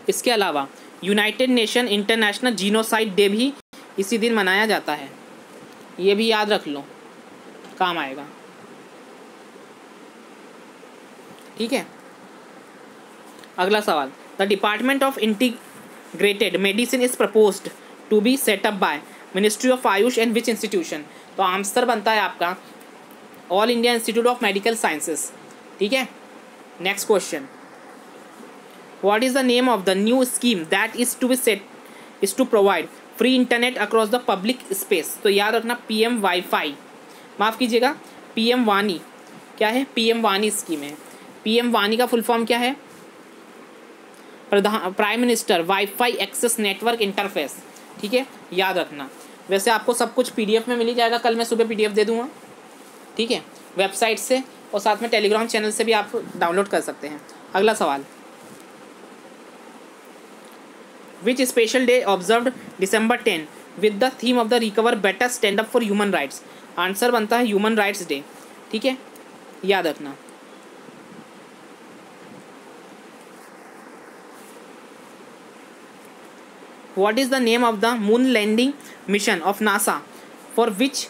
इसके अलावा United Nation international genocide day भी इसी दिन मनाया जाता है, ये भी याद रख लो, काम आएगा, ठीक है। अगला सवाल, the department of integrated medicine is proposed to be set up by ministry of AYUSH and which institution, तो आंसर बनता है आपका All India Institute of Medical Sciences, ठीक है। Next question, what is the name of the new scheme that is to provide free internet across the public space, तो याद रखना PM वाईफाई, माफ़ कीजिएगा PM वानी, क्या है, PM वानी स्कीम है। PM वानी का फुल फॉर्म क्या है, prime minister wifi access network interface, ठीक है, याद रखना। वैसे आपको सब कुछ PDF में मिल ही जाएगा, कल मैं सुबह PDF दे दूंगा, ठीक है, वेबसाइट से, और साथ में टेलीग्राम चैनल से भी आप डाउनलोड कर सकते हैं। अगला सवाल, which special day observed December 10 with the theme of the recover better stand up for human rights, answer बनता है ह्यूमन राइट्स डे, ठीक है, याद रखना। What is the name of the moon landing mission of NASA for which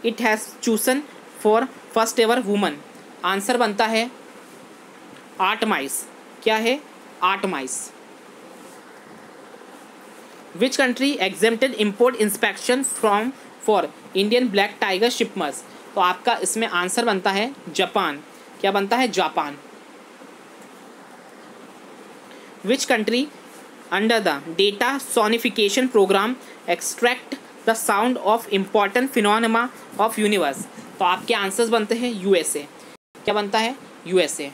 it has chosen for first ever woman, answer बनता है आर्टमाइस, क्या है, आर्टमाइस। Which country exempted import inspection from for Indian black tiger shipments, तो आपका इसमें आंसर बनता है जापान, क्या बनता है, Japan. Which country under the data sonification program extract the sound of important phenomena of universe, तो आपके आंसर्स बनते हैं USA, क्या बनता है, USA।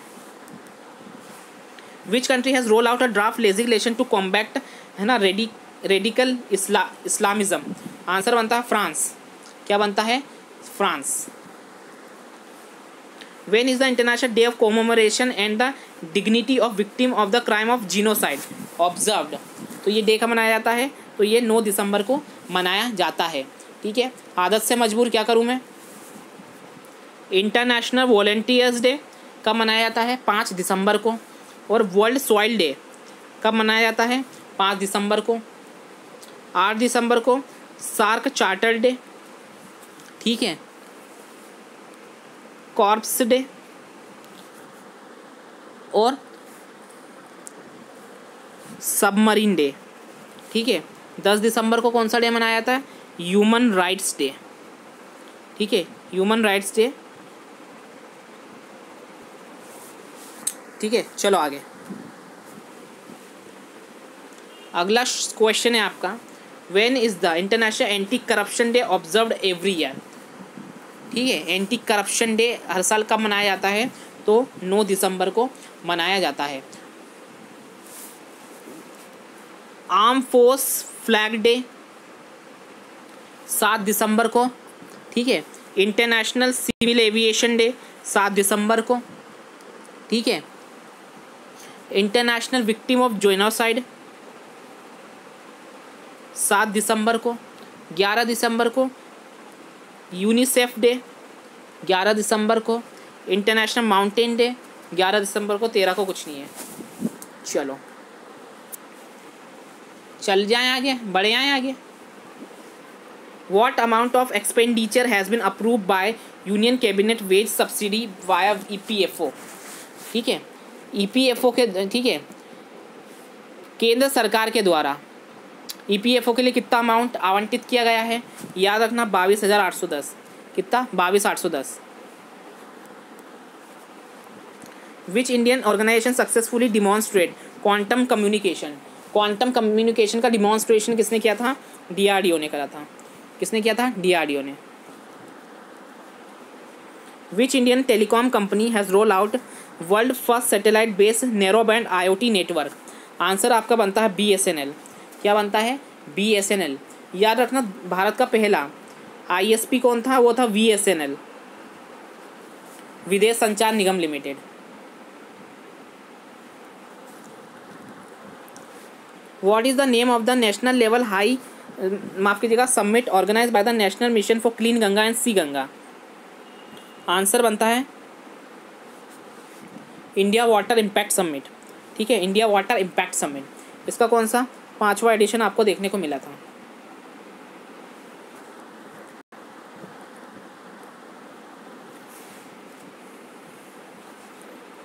Which country has rolled out a draft legislation to combat, है ना, रेडिकल इस्लामिज्म, आंसर बनता है फ्रांस, क्या बनता है, France. When is the International Day of Commemoration and the Dignity of Victim of the Crime of Genocide observed, तो ये डे का मनाया जाता है, तो ये 9 दिसंबर को मनाया जाता है, ठीक है। आदत से मजबूर क्या करूँ मैं, इंटरनेशनल वॉलंटियर्स डे कब मनाया जाता है, 5 दिसंबर को। और वर्ल्ड सॉइल डे कब मनाया जाता है, 5 दिसंबर को। 8 दिसंबर को सार्क चार्टर डे, ठीक है, कॉर्प्स डे, और सबमरीन डे, ठीक है। 10 दिसंबर को कौन सा डे मनाया जाता है? ह्यूमन राइट्स डे, ठीक है, ह्यूमन राइट्स डे, ठीक है। चलो आगे, अगला क्वेश्चन है आपका, when is the international anti corruption day observed every year, ठीक है। एंटी करप्शन डे हर साल कब मनाया जाता है? तो 9 दिसंबर को मनाया जाता है। आर्म फोर्स फ्लैग डे 7 दिसंबर को, ठीक है। इंटरनेशनल सिविल एविएशन डे 7 दिसंबर को, ठीक है। इंटरनेशनल विक्टिम ऑफ जेनोसाइड 7 दिसंबर को। 11 दिसंबर को यूनिसेफ डे, 11 दिसंबर को। इंटरनेशनल माउंटेन डे 11 दिसंबर को। 13 को कुछ नहीं है। चलो चल जाएं आगे, बढ़े आएँ आगे। What amount of expenditure has been approved by Union Cabinet wage subsidy via EPFO, ठीक है। EPFO के, ठीक है, केंद्र सरकार के द्वारा EPFO के लिए कितना अमाउंट आवंटित किया गया है? याद रखना 22,810। कितना? 22,810। Which Indian organization successfully demonstrate quantum communication? Quantum communication का डिमॉन्स्ट्रेशन किसने किया था? DRDO ने करा था। किसने किया था? DRDO ने। Which Indian telecom company has rolled out world first satellite based narrow band IoT network? Answer आपका बनता है BSNL। क्या बनता है? BSNL। याद रखना भारत का पहला ISP कौन था? वो था VSNL, विदेश संचार निगम limited. What is the name of the national level high, माफ़ कीजिएगा, summit organise by the national mission for clean Ganga and C Ganga? Answer बनता है इंडिया वाटर इम्पैक्ट समिट, ठीक है, इंडिया वाटर इम्पैक्ट समिट। इसका कौन सा 5वां एडिशन आपको देखने को मिला था?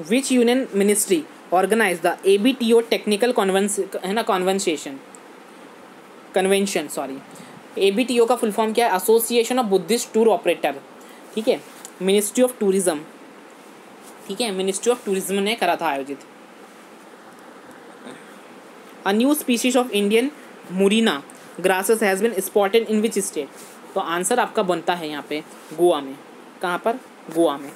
Which union ministry organise the ABTO technical convention, sorry. ABTO का फुल फॉर्म क्या है? Association of Buddhist tour operator, ठीक है। मिनिस्ट्री ऑफ टूरिज्म, ठीक है, मिनिस्ट्री ऑफ टूरिज्म ने करा था आयोजित। A new species of Indian murina grasses has been spotted in which state? तो आंसर आपका बनता है यहाँ पे गोवा में। कहाँ पर? गोवा में।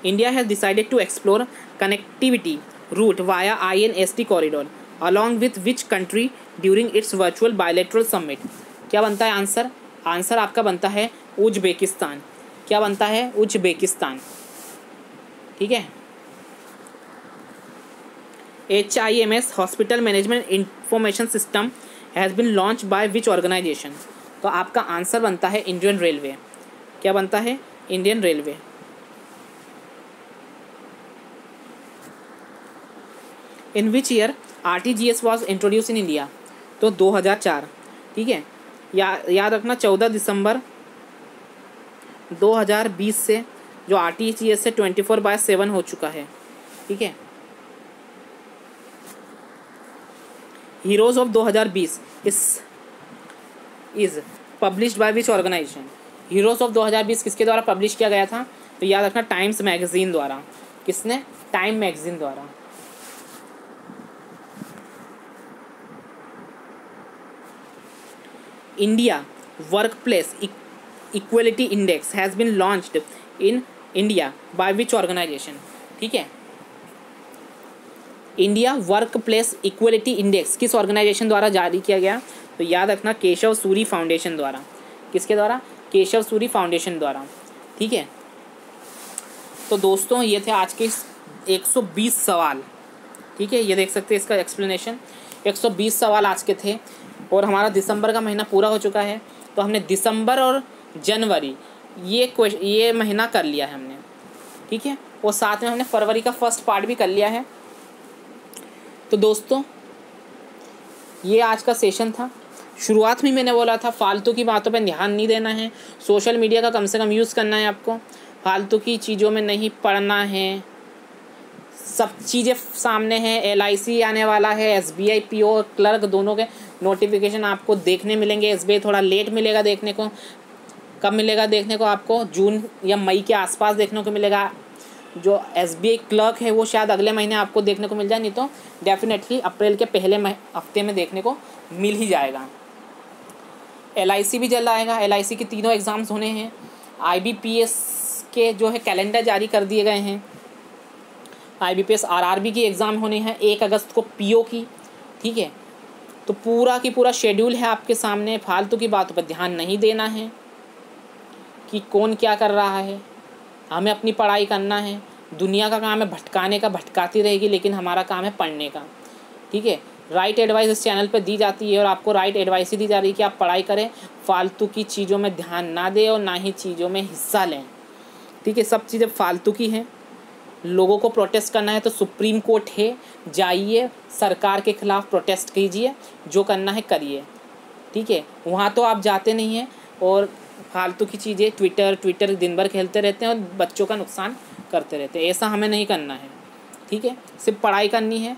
India has decided to explore connectivity route via INST corridor along with which country during its virtual bilateral summit? क्या बनता है आंसर? आंसर आपका बनता है उज्बेकिस्तान। क्या बनता है? उज्बेकिस्तान, ठीक है। HIMS hospital management information system has been launch by which organisation? तो आपका आंसर बनता है इंडियन रेलवे। क्या बनता है? Indian railway. In which year RTGS was introduce in India? तो 2004, ठीक है। याद रखना 14 दिसंबर 2020 से जो RTGS से 24/7 हो चुका है, ठीक है। Heroes of 2020 is published by which organisation? Heroes of 2020 किसके द्वारा पब्लिश किया गया था? तो याद रखना टाइम्स मैगजीन द्वारा। किसने? टाइम मैगजीन द्वारा। India workplace equality index has been launched in India by which organisation? ठीक है, India work place equality index किस ऑर्गेनाइजेशन द्वारा जारी किया गया? तो याद रखना केशव सूरी फाउंडेशन द्वारा। किसके द्वारा? केशव सूरी फाउंडेशन द्वारा, ठीक है। तो दोस्तों ये थे आज के 120 सवाल, ठीक है। ये देख सकते हैं इसका एक्सप्लेनेशन। 120 सवाल आज के थे और हमारा दिसंबर का महीना पूरा हो चुका है। तो हमने दिसंबर और जनवरी ये महीना कर लिया है हमने, ठीक है। और साथ में हमने फरवरी का फर्स्ट पार्ट भी कर लिया है। तो दोस्तों ये आज का सेशन था। शुरुआत में मैंने बोला था फालतू की बातों पे ध्यान नहीं देना है, सोशल मीडिया का कम से कम यूज़ करना है आपको, फालतू की चीज़ों में नहीं पड़ना है। सब चीज़ें सामने हैं, LIC आने वाला है, SBI PO क्लर्क दोनों के नोटिफिकेशन आपको देखने मिलेंगे। SBI थोड़ा लेट मिलेगा देखने को, कब मिलेगा देखने को आपको, जून या मई के आसपास देखने को मिलेगा। जो SBI क्लर्क है वो शायद अगले महीने आपको देखने को मिल जाए, नहीं तो डेफिनेटली अप्रैल के पहले हफ्ते में देखने को मिल ही जाएगा। LIC भी जल्द आएगा। LIC के तीनों एग्ज़ाम्स होने हैं। IBPS के जो है कैलेंडर जारी कर दिए गए हैं। IBPS RRB की एग्ज़ाम होने हैं 1 अगस्त को, PO की, ठीक है। तो पूरा की पूरा शेड्यूल है आपके सामने। फालतू की बातों पर ध्यान नहीं देना है कि कौन क्या कर रहा है, हमें अपनी पढ़ाई करना है। दुनिया का काम है भटकाने का, भटकाती रहेगी, लेकिन हमारा काम है पढ़ने का, ठीक है। राइट एडवाइस इस चैनल पर दी जाती है और आपको राइट एडवाइस ही दी जा रही है कि आप पढ़ाई करें, फालतू की चीज़ों में ध्यान ना दें और ना ही चीज़ों में हिस्सा लें, ठीक है। सब चीज़ें फालतू की हैं। लोगों को प्रोटेस्ट करना है तो सुप्रीम कोर्ट है, जाइए सरकार के ख़िलाफ़ प्रोटेस्ट कीजिए, जो करना है करिए, ठीक है। वहाँ तो आप जाते नहीं हैं और फालतू की चीज़ें ट्विटर दिन भर खेलते रहते हैं और बच्चों का नुकसान करते रहते हैं। ऐसा हमें नहीं करना है, ठीक है। सिर्फ पढ़ाई करनी है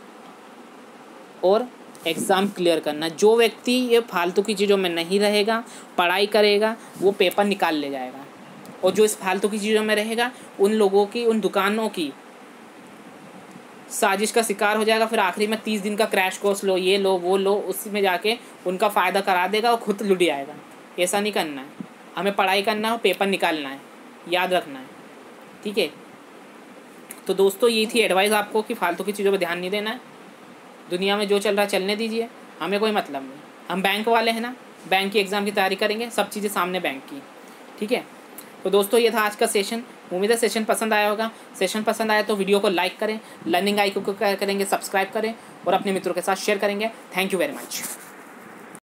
और एग्ज़ाम क्लियर करना। जो व्यक्ति ये फालतू की चीज़ों में नहीं रहेगा, पढ़ाई करेगा, वो पेपर निकाल ले जाएगा। और जो इस फालतू की चीज़ों में रहेगा, उन लोगों की, उन दुकानों की साजिश का शिकार हो जाएगा। फिर आखिरी में 30 दिन का क्रैश कोर्स लो, ये लो वो लो, उसी में जाके उनका फ़ायदा करा देगा और खुद लुट जाएगा। ऐसा नहीं करना है। हमें पढ़ाई करना है, पेपर निकालना है, याद रखना है, ठीक है। तो दोस्तों ये थी एडवाइस आपको कि फालतू की चीज़ों पर ध्यान नहीं देना है। दुनिया में जो चल रहा है चलने दीजिए, हमें कोई मतलब नहीं। हम बैंक वाले हैं ना, बैंक की एग्ज़ाम की तैयारी करेंगे, सब चीज़ें सामने बैंक की, ठीक है। तो दोस्तों ये था आज का सेशन। उम्मीद है सेशन पसंद आया होगा। सेशन पसंद आया तो वीडियो को लाइक करें, लर्निंग आई को करेंगे, सब्सक्राइब करें और अपने मित्रों के साथ शेयर करेंगे। Thank you very much.